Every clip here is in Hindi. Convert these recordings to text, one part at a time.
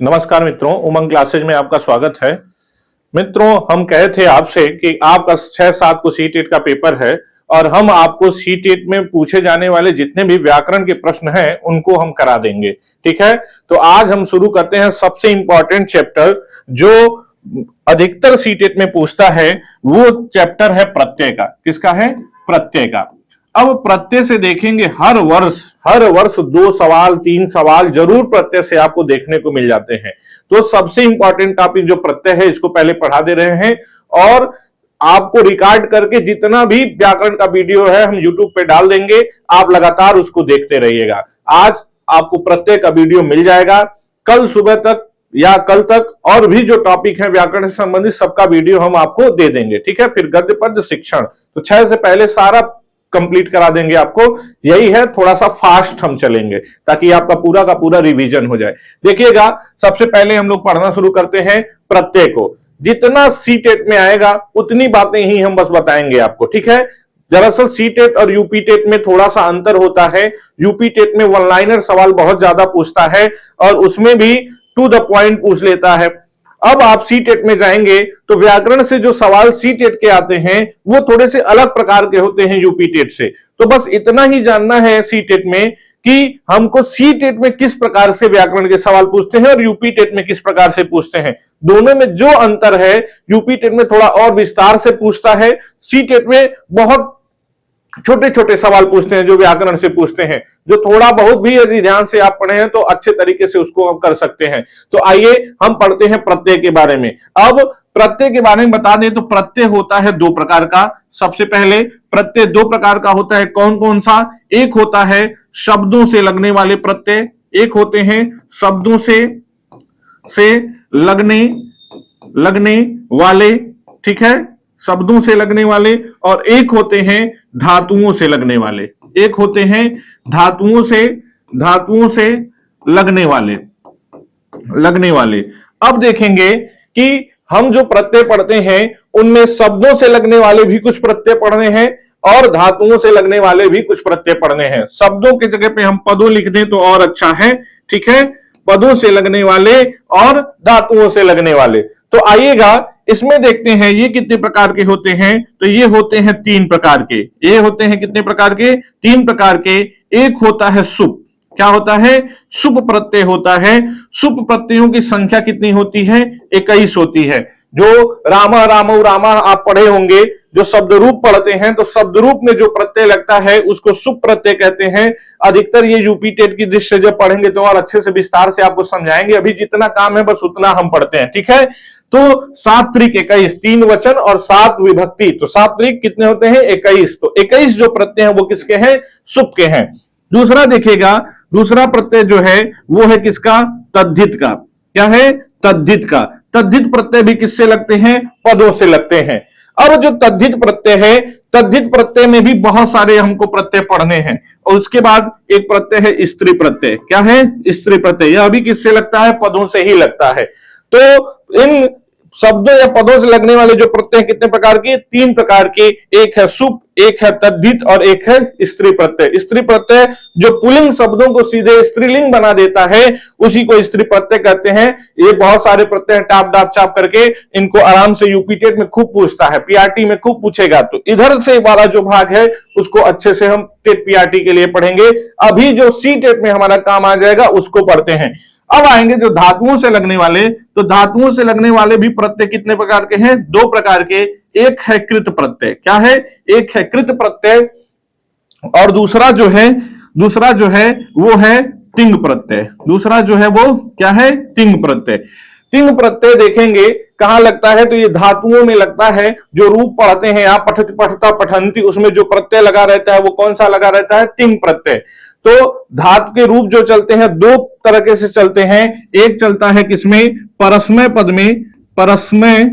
नमस्कार मित्रों, उमंग क्लासेज में आपका स्वागत है। मित्रों, हम कहे थे आपसे कि आपका 6-7 को सीटेट का पेपर है और हम आपको सीटेट में पूछे जाने वाले जितने भी व्याकरण के प्रश्न हैं उनको हम करा देंगे। ठीक है, तो आज हम शुरू करते हैं सबसे इंपॉर्टेंट चैप्टर जो अधिकतर सीटेट में पूछता है। वो चैप्टर है प्रत्यय का। किसका है? प्रत्यय का। अब प्रत्यय से देखेंगे हर वर्ष 2 सवाल 3 सवाल जरूर प्रत्यय से आपको देखने को मिल जाते हैं। तो सबसे इंपॉर्टेंट टॉपिक जो प्रत्यय है इसको पहले पढ़ा दे रहे हैं और आपको रिकॉर्ड करके जितना भी व्याकरण का वीडियो है हम यूट्यूब पे डाल देंगे, आप लगातार उसको देखते रहिएगा। आज आपको प्रत्यय का वीडियो मिल जाएगा, कल सुबह तक या कल तक और भी जो टॉपिक है व्याकरण से संबंधित सबका वीडियो हम आपको दे देंगे। ठीक है, फिर गद्य पद्य शिक्षण तो 6 से पहले सारा कंप्लीट करा देंगे आपको। यही है, थोड़ा सा फास्ट हम चलेंगे ताकि आपका पूरा का पूरा रिवीजन हो जाए। देखिएगा, सबसे पहले हम लोग पढ़ना शुरू करते हैं प्रत्यय को। जितना सीटेट में आएगा उतनी बातें ही हम बस बताएंगे आपको। ठीक है, दरअसल सीटेट और यूपी टेट में थोड़ा सा अंतर होता है। यूपी टेट में वन लाइनर सवाल बहुत ज्यादा पूछता है और उसमें भी टू द पॉइंट पूछ लेता है। अब आप सीटेट में जाएंगे तो व्याकरण से जो सवाल सीटेट के आते हैं वो थोड़े से अलग प्रकार के होते हैं यूपी टेट से। तो बस इतना ही जानना है सीटेट में कि हमको सीटेट में किस प्रकार से व्याकरण के सवाल पूछते हैं और यूपी टेट में किस प्रकार से पूछते हैं। दोनों में जो अंतर है, यूपी टेट में थोड़ा और विस्तार से पूछता है, सीटेट में बहुत छोटे छोटे सवाल पूछते हैं जो व्याकरण से पूछते हैं, जो थोड़ा बहुत भी यदि ध्यान से आप पढ़े हैं तो अच्छे तरीके से उसको हम कर सकते हैं। तो आइए हम पढ़ते हैं प्रत्यय के बारे में। अब प्रत्यय के बारे में बता दें तो प्रत्यय होता है 2 प्रकार का। सबसे पहले प्रत्यय 2 प्रकार का होता है। कौन कौन सा? एक होता है शब्दों से लगने वाले प्रत्यय, एक होते हैं शब्दों से लगने वाले। ठीक है, शब्दों से लगने वाले। और एक होते हैं धातुओं से लगने वाले। एक होते हैं धातुओं से लगने वाले। अब देखेंगे कि हम जो प्रत्यय पढ़ते हैं उनमें शब्दों से लगने वाले भी कुछ प्रत्यय पढ़ने हैं और धातुओं से लगने वाले भी कुछ प्रत्यय पढ़ने हैं। शब्दों की जगह पे हम पदों लिख दें तो और अच्छा है। ठीक है, पदों से लगने वाले और धातुओं से लगने वाले। तो आइएगा इसमें देखते हैं ये कितने प्रकार के होते हैं। तो ये होते हैं 3 प्रकार के। ये होते हैं कितने प्रकार के? 3 प्रकार के। एक होता है सुप। क्या होता है? सुप प्रत्यय होता है। सुप प्रत्ययों की संख्या कितनी होती है? 21 होती है। जो रामा रामौ रामा आप पढ़े होंगे, जो शब्द रूप पढ़ते हैं तो शब्द रूप में जो प्रत्यय लगता है उसको सुप प्रत्यय कहते हैं। अधिकतर ये यूपी टेट की दृष्टि जब पढ़ेंगे तो और अच्छे से विस्तार से आपको समझाएंगे। अभी जितना काम है बस उतना हम पढ़ते हैं। ठीक है, तो 7 त्रिक 21, 3 वचन और 7 विभक्ति, तो 7 त्रिक कितने होते हैं? 21। तो 21 जो प्रत्यय हैं वो किसके हैं? सुप के हैं। दूसरा देखिएगा, दूसरा प्रत्यय जो है वो है किसका? तद्धित का। क्या है? तद्धित का। तद्धित प्रत्यय भी किससे लगते हैं? पदों से लगते हैं। अब जो तद्धित प्रत्यय है, तद्धित प्रत्यय में भी बहुत सारे हमको प्रत्यय पढ़ने हैं। और उसके बाद एक प्रत्यय है स्त्री प्रत्यय। क्या है? स्त्री प्रत्यय। यह भी किससे लगता है? पदों से ही लगता है। तो इन शब्दों या पदों से लगने वाले जो प्रत्यय कितने प्रकार के? 3 प्रकार के। एक है सुप, एक है तद्धित और एक है स्त्री प्रत्यय। स्त्री प्रत्यय जो पुल्लिंग शब्दों को सीधे स्त्रीलिंग बना देता है उसी को स्त्री प्रत्यय कहते हैं। ये बहुत सारे प्रत्यय टाप डाप चाप करके इनको आराम से यूपी टेट में खूब पूछता है, पीआरटी में खूब पूछेगा। तो इधर से वाला जो भाग है उसको अच्छे से हम टेट पीआरटी के लिए पढ़ेंगे। अभी जो सी टेट में हमारा काम आ जाएगा उसको पढ़ते हैं। अब आएंगे जो धातुओं से लगने वाले। तो धातुओं से लगने वाले भी प्रत्यय कितने प्रकार के हैं? 2 प्रकार के। एक है कृत प्रत्यय। क्या है? एक है कृत प्रत्यय और दूसरा जो है वो है तिंग प्रत्यय। दूसरा जो है वो क्या है? तिंग प्रत्यय। तिंग प्रत्यय देखेंगे कहां लगता है? तो ये धातुओं में लगता है। जो रूप पढ़ते हैं आप, पठति पठता पठंती, उसमें जो प्रत्यय लगा रहता है वो कौन सा लगा रहता है? तिंग प्रत्यय। तो धातु के रूप जो चलते हैं 2 तरह से चलते हैं। एक चलता है किसमें? परस्मय पद में। परस्मय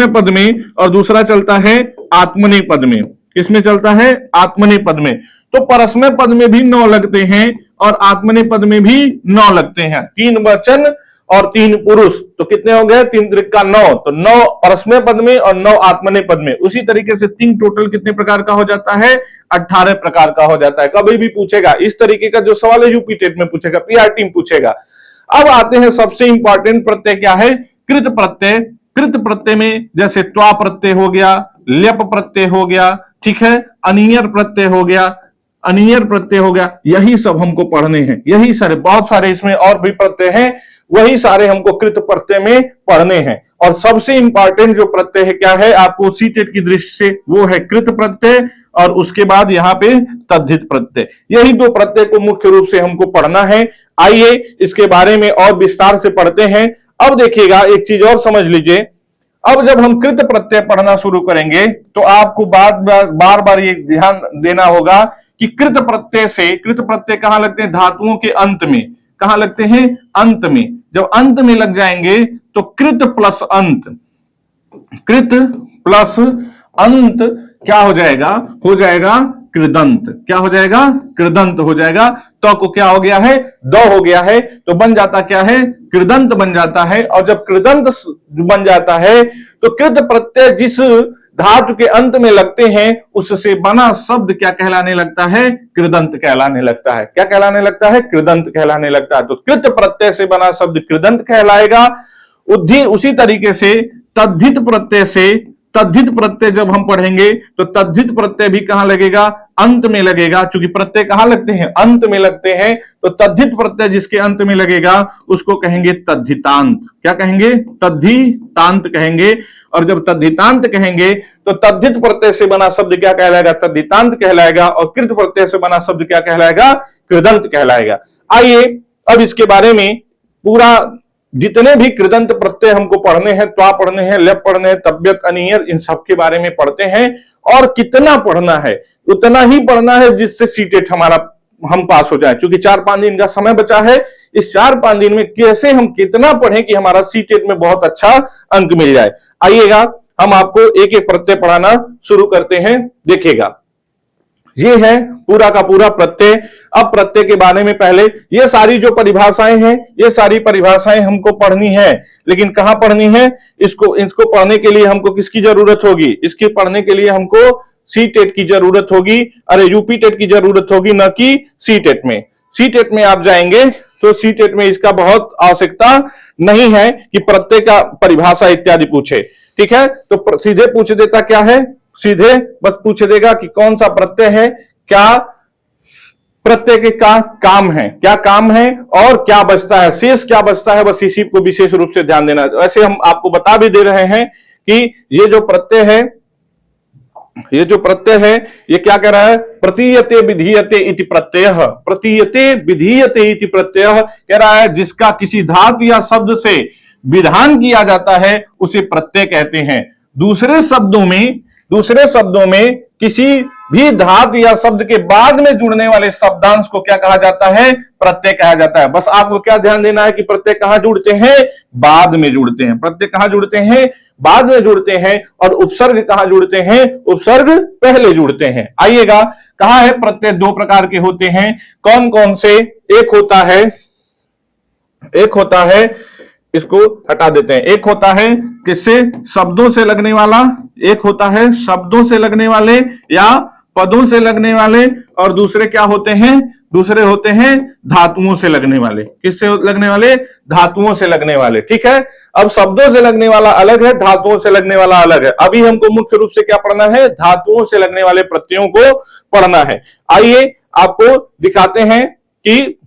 पद में और दूसरा चलता है आत्मनेय पद में। किसमें चलता है? आत्मनेय पद में। तो परस्मय पद में भी 9 लगते हैं और आत्मनेय पद में भी 9 लगते हैं। 3 वचन और 3 पुरुष, तो कितने हो गए? 3 त्रिक का 9, तो 9 परस्मय पद में और 9 आत्मनेय पद में। उसी तरीके से 3 टोटल कितने प्रकार का हो जाता है? 18 प्रकार का हो जाता है। कभी भी पूछेगा इस तरीके का जो सवाल है, यूपी टेट में पूछेगा, पीआरटी में पूछेगा। अब आते हैं सबसे इंपॉर्टेंट प्रत्यय क्या है? कृत प्रत्यय। कृत प्रत्यय में जैसे त्वा प्रत्यय हो गया, ल्यप प्रत्यय हो गया, ठीक है, अनियर प्रत्यय हो गया, अनियर प्रत्यय हो गया, यही सब हमको पढ़ने हैं। यही सारे, बहुत सारे इसमें और भी प्रत्यय हैं, वही सारे हमको कृत प्रत्यय में पढ़ने हैं। और सबसे इंपॉर्टेंट जो प्रत्यय है क्या है आपको सीटेट की दृष्टि से, वो है कृत प्रत्यय, और उसके बाद यहां पे तद्धित प्रत्यय। यही दो प्रत्यय को मुख्य रूप से हमको पढ़ना है। आइए इसके बारे में और विस्तार से पढ़ते हैं। अब देखिएगा एक चीज और समझ लीजिए, अब जब हम कृत प्रत्यय पढ़ना शुरू करेंगे तो आपको बार बार ये ध्यान देना होगा कि कृत प्रत्यय से, कृत प्रत्यय कहां लगते हैं? धातुओं के अंत में। कहां लगते हैं? अंत में। जब अंत में लग जाएंगे तो कृत प्लस अंत, कृत प्लस अंत क्या हो जाएगा? हो जाएगा कृदंत। क्या हो जाएगा? कृदंत हो जाएगा। तो को क्या हो गया है? दो हो गया है, तो बन जाता क्या है? कृदंत बन जाता है। और जब कृदंत बन जाता है तो कृत प्रत्यय जिस धातु के अंत में लगते हैं उससे बना शब्द क्या कहलाने लगता है? कृदंत कहलाने लगता है। क्या कहलाने लगता है? कृदंत कहलाने लगता है। तो कृत प्रत्यय से बना शब्द कृदंत कहलाएगा। उसी तरीके से तद्धित प्रत्यय से, तद्धित प्रत्यय जब हम पढ़ेंगे तो तद्धित प्रत्यय भी कहां लगेगा? अंत में लगेगा। चूंकि प्रत्यय कहां लगते हैं? अंत में लगते हैं, तो तद्धित प्रत्यय जिसके अंत में लगेगा उसको कहेंगे तद्धितांत। क्या कहेंगे? तद्धितांत कहेंगे। और जब तद्धितांत कहेंगे तो तद्धित प्रत्यय से बना शब्द क्या कहलाएगा? तद्धितांत कहलाएगा। और कृत प्रत्यय से बना शब्द क्या कहलाएगा? कृदंत कहलाएगा। आइए अब इसके बारे में पूरा, जितने भी कृदंत प्रत्यय हमको पढ़ने हैं, त्वा पढ़ने हैं, लप पढ़ने हैं, तब्यत, अनियर, इन सब के बारे में पढ़ते हैं। और कितना पढ़ना है? उतना ही पढ़ना है जिससे सीटेट हमारा हम पास हो जाए। क्योंकि 4-5 दिन का समय बचा है, इस 4-5 दिन में कैसे हम कितना पढ़ें कि हमारा सीटेट में बहुत अच्छा अंक मिल जाए। आइएगा हम आपको एक एक प्रत्यय पढ़ाना शुरू करते हैं। देखिएगा, ये है पूरा का पूरा प्रत्यय। अब प्रत्यय के बारे में पहले ये सारी जो परिभाषाएं हैं, ये सारी परिभाषाएं हमको पढ़नी है। लेकिन कहां पढ़नी है? इसको पढ़ने के लिए हमको किसकी जरूरत होगी? इसके पढ़ने के लिए हमको सी टेट की जरूरत होगी। अरे यूपी टेट की जरूरत होगी, न कि सी टेट में। सी टेट में आप जाएंगे तो सी टेट में इसका बहुत आवश्यकता नहीं है कि प्रत्यय का परिभाषा इत्यादि पूछे। ठीक है, तो सीधे पूछ देता क्या है? सीधे बस पूछ देगा कि कौन सा प्रत्यय है, क्या प्रत्यय के का काम है, क्या काम है और क्या बचता है, शेष क्या बचता है, बस इसी को विशेष रूप से ध्यान देना। वैसे हम आपको बता भी दे रहे हैं कि ये जो प्रत्यय है, ये जो प्रत्यय है ये क्या कह रहा है? प्रतीयते विधीयते इति प्रत्ययः। प्रतीयते विधीयते इति प्रत्ययः कह रहा है जिसका किसी धातु या शब्द से विधान किया जाता है उसे प्रत्यय कहते हैं। दूसरे शब्दों में किसी भी धातु या शब्द के बाद में जुड़ने वाले शब्दांश को क्या कहा जाता है? प्रत्यय कहा जाता है। बस आपको क्या ध्यान देना है कि प्रत्यय कहां जुड़ते हैं? बाद में जुड़ते हैं। प्रत्यय कहां जुड़ते हैं? बाद में जुड़ते हैं। और उपसर्ग कहां जुड़ते हैं? उपसर्ग पहले जुड़ते हैं। आइएगा, कहा है प्रत्यय 2 प्रकार के होते हैं। कौन कौन से? एक होता है, इसको हटा देते हैं। एक होता है किससे? शब्दों से लगने वाला। एक होता है शब्दों से लगने वाले या पदों से लगने वाले। और दूसरे क्या होते हैं? दूसरे होते हैं धातुओं से लगने वाले। किससे लगने वाले? धातुओं से लगने वाले। ठीक है, अब शब्दों से लगने वाला अलग है, धातुओं से लगने वाला अलग है। अभी हमको मुख्य रूप से क्या पढ़ना है? धातुओं से लगने वाले प्रत्ययों को पढ़ना है। आइए आपको दिखाते हैं कि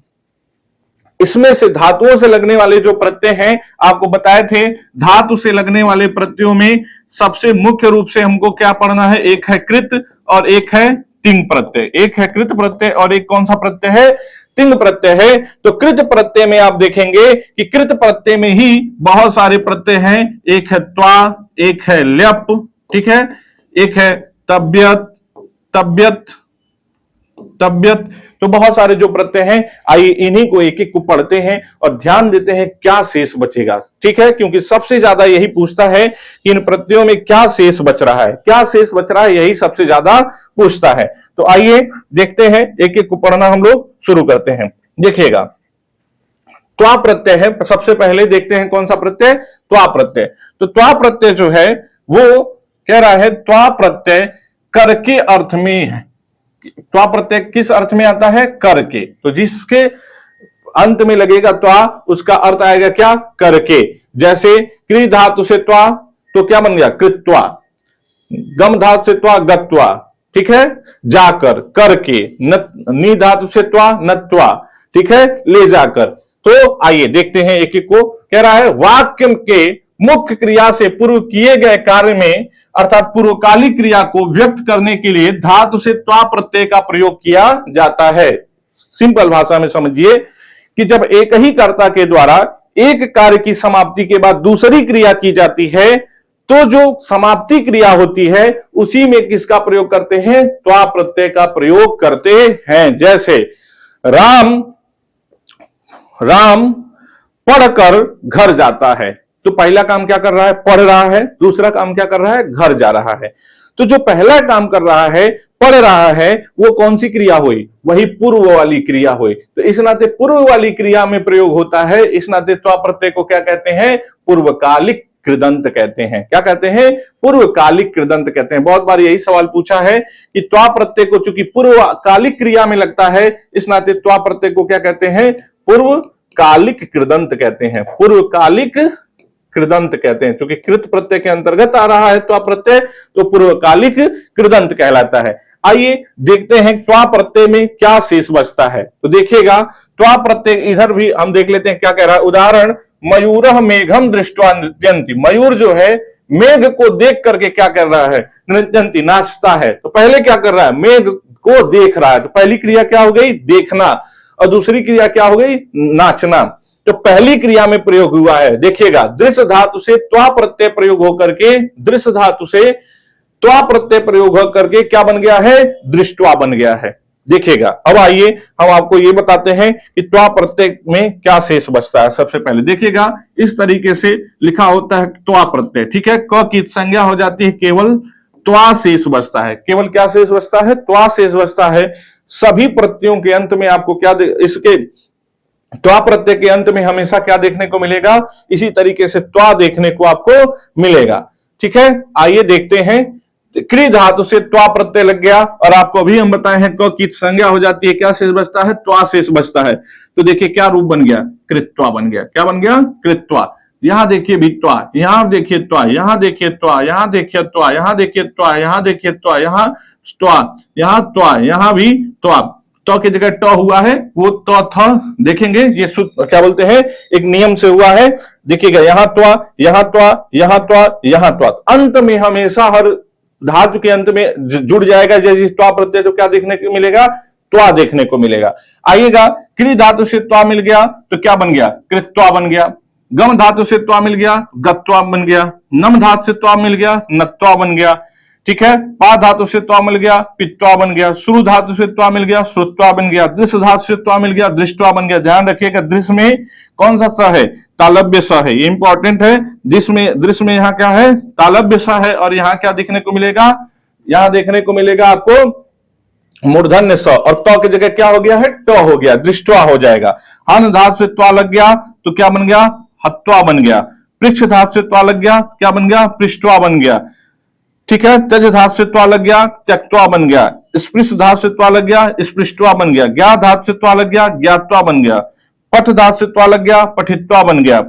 इसमें से धातुओं से लगने वाले जो प्रत्यय हैं, आपको बताए थे धातु से लगने वाले प्रत्ययों में सबसे मुख्य रूप से हमको क्या पढ़ना है? एक है कृत और एक है तिंग प्रत्यय। एक है कृत प्रत्यय और एक कौन सा प्रत्यय है? तिंग प्रत्यय है। तो कृत प्रत्यय में आप देखेंगे कि कृत प्रत्यय में ही बहुत सारे प्रत्यय हैं। एक है त्वा, एक है ल्यप, ठीक है, एक है तब्यत, तो बहुत सारे जो प्रत्यय हैं। आइए इन्हीं को एक एक को पढ़ते हैं और ध्यान देते हैं क्या शेष बचेगा। ठीक है, क्योंकि सबसे ज्यादा यही पूछता है कि इन प्रत्ययों में क्या शेष बच रहा है, क्या शेष बच रहा है, यही सबसे ज्यादा पूछता है। तो आइए देखते हैं, एक एक को पढ़ना हम लोग शुरू करते हैं। देखिएगा, त्वा प्रत्यय है। सबसे पहले देखते हैं कौन सा प्रत्यय, त्वा प्रत्यय। तो त्वा प्रत्यय जो है वो कह रहा है त्वा प्रत्यय कर के अर्थ में है। त्वा प्रत्यय किस अर्थ में आता है, कर के। तो जिसके अंत में लगेगा त्वा उसका अर्थ आएगा क्या, करके। जैसे क्री धातु से त्वा तो क्या बन गया, कृत्वा। गम धातु से त्वा, गत्वा। ठीक है, जाकर, करके। नी धातु से त्वा, नत्वा। ठीक है, ले जाकर। तो आइए देखते हैं एक एक को। कह रहा है वाक्य के मुख्य क्रिया से पूर्व किए गए कार्य में अर्थात पूर्वकालिक क्रिया को व्यक्त करने के लिए धातु से त्वा प्रत्यय का प्रयोग किया जाता है। सिंपल भाषा में समझिए कि जब एक ही कर्ता के द्वारा एक कार्य की समाप्ति के बाद दूसरी क्रिया की जाती है तो जो समाप्ति क्रिया होती है उसी में किसका प्रयोग करते हैं, त्वा प्रत्यय का प्रयोग करते हैं। जैसे राम पढ़कर घर जाता है। तो पहला काम क्या कर रहा है, पढ़ रहा है। दूसरा काम क्या कर रहा है, घर जा रहा है। तो जो पहला काम कर रहा है, पढ़ रहा है, वो कौन सी क्रिया हुई, वही पूर्व वाली क्रिया हुई। तो इस नाते पूर्व वाली क्रिया में प्रयोग होता है। इस नाते त्वा प्रत्यय को क्या कहते हैं, पूर्वकालिक कृदंत कहते हैं। क्या कहते हैं, पूर्वकालिक कृदंत कहते हैं। बहुत बार यही सवाल पूछा है कि त्वा प्रत्यय को चूंकि पूर्वकालिक क्रिया में लगता है, इस नाते त्वा प्रत्यय को क्या कहते हैं, पूर्वकालिक कृदंत कहते हैं। पूर्वकालिक कृदंत कहते हैं। क्योंकि कृत प्रत्यय के अंतर्गत आ रहा है त्वा प्रत्यय, तो पूर्वकालिक कृदंत कहलाता है। आइए देखते हैं त्वा प्रत्यय में क्या शेष बचता है। तो देखिएगा त्वा प्रत्यय इधर भी हम देख लेते हैं क्या कह रहा है। उदाहरण, मयूरः मेघम दृष्ट्वा नृत्यन्ति। मयूर जो है मेघ को देख करके क्या कर रहा है, नृत्यन्ति, नाचता है। तो पहले क्या कर रहा है, मेघ को देख रहा है। तो पहली क्रिया क्या हो गई, देखना, और दूसरी क्रिया क्या हो गई, नाचना। तो पहली क्रिया में प्रयोग हुआ है। देखिएगा दृश्य धातु से त्वा प्रत्यय प्रयोग होकर के, दृश्य धातु से त्वा प्रत्यय प्रयोग होकर के क्या बन गया है, दृष्ट्वा बन गया है। देखिएगा अब आइए हम आपको ये बताते हैं कि त्वा प्रत्यय में क्या शेष बचता है। सबसे पहले देखिएगा इस तरीके से लिखा होता है त्वा प्रत्यय। ठीक है, क की संज्ञा हो जाती है, केवल त्वा शेष बचता है। केवल क्या शेष बचता है, त्वा शेष बचता है। सभी प्रत्ययों के अंत में आपको क्या इसके त्वा प्रत्यय के अंत में हमेशा क्या देखने को मिलेगा, इसी तरीके से त्वा देखने को आपको मिलेगा। ठीक है, आइए देखते हैं। क्री धातु से त्वा प्रत्यय लग गया और आपको अभी हम बताए हैं क की संज्ञा हो जाती है, क्या शेष बचता है, त्वा शेष बचता है। तो देखिए क्या रूप बन गया, कृत्वा बन गया। क्या बन गया, कृत्वा। यहां देखिए भी त्वा, यहां देखिए त्वा, यहां देखिए त्वा, यहां देखिए त्वा, यहां देखिए त्वा, यहां देखिए त्वा, यहां त्वा, यहां त्वा, यहां भी त्वा। तो की जगह ट हुआ है, वो तो था। देखेंगे ये क्या बोलते हैं, एक नियम से हुआ है। देखिएगा यहां त्वा, यहां त्वा, यहां त्वा, यहां त्वा। अंत में हमेशा हर धातु के अंत में जुड़ जाएगा जैसे त्वा प्रत्यय, तो क्या देखने को मिलेगा, त्वा देखने को मिलेगा। आइएगा क्री धातु से त्वा मिल गया तो क्या बन गया, कृत्वा बन गया। गम धातु से त्वा मिल गया, गत्वा बन गया। नम धातु से त्वा मिल गया, नत्वा बन गया। ठीक है, पा धातु से त्वा मिल गया, पित्वा बन गया। श्रु धातु से त्वा मिल गया, श्रुत्वा बन गया। दृश्य धातु से त्वा मिल गया, दृष्टवा बन गया। ध्यान रखिएगा दृश्य में कौन सा स है, तालव्य स है, ये इंपॉर्टेंट है। दृश्य में यहाँ क्या है, तालव्य स है। और यहाँ क्या देखने को मिलेगा, यहाँ देखने को मिलेगा आपको मूर्धन्य स, और त की जगह क्या हो गया है, ट हो गया, दृष्टवा हो जाएगा। हन धातु से त्वा लग गया तो क्या बन गया, हत्वा बन गया। पृक्ष धातु से त्वा लग गया, क्या बन गया, पृष्ठवा बन गया। ठीक है, त्यज धातु से त्वा लग गया, त्यक्त्वा बन गया। स्पृश धातु से त्वा लग गया, स्पृष्टवा बन गया। ज्ञा धातु से त्वा लग गया, ज्ञात्वा बन गया। पठ धातु से त्वा लग गया, पठित्वा बन गया।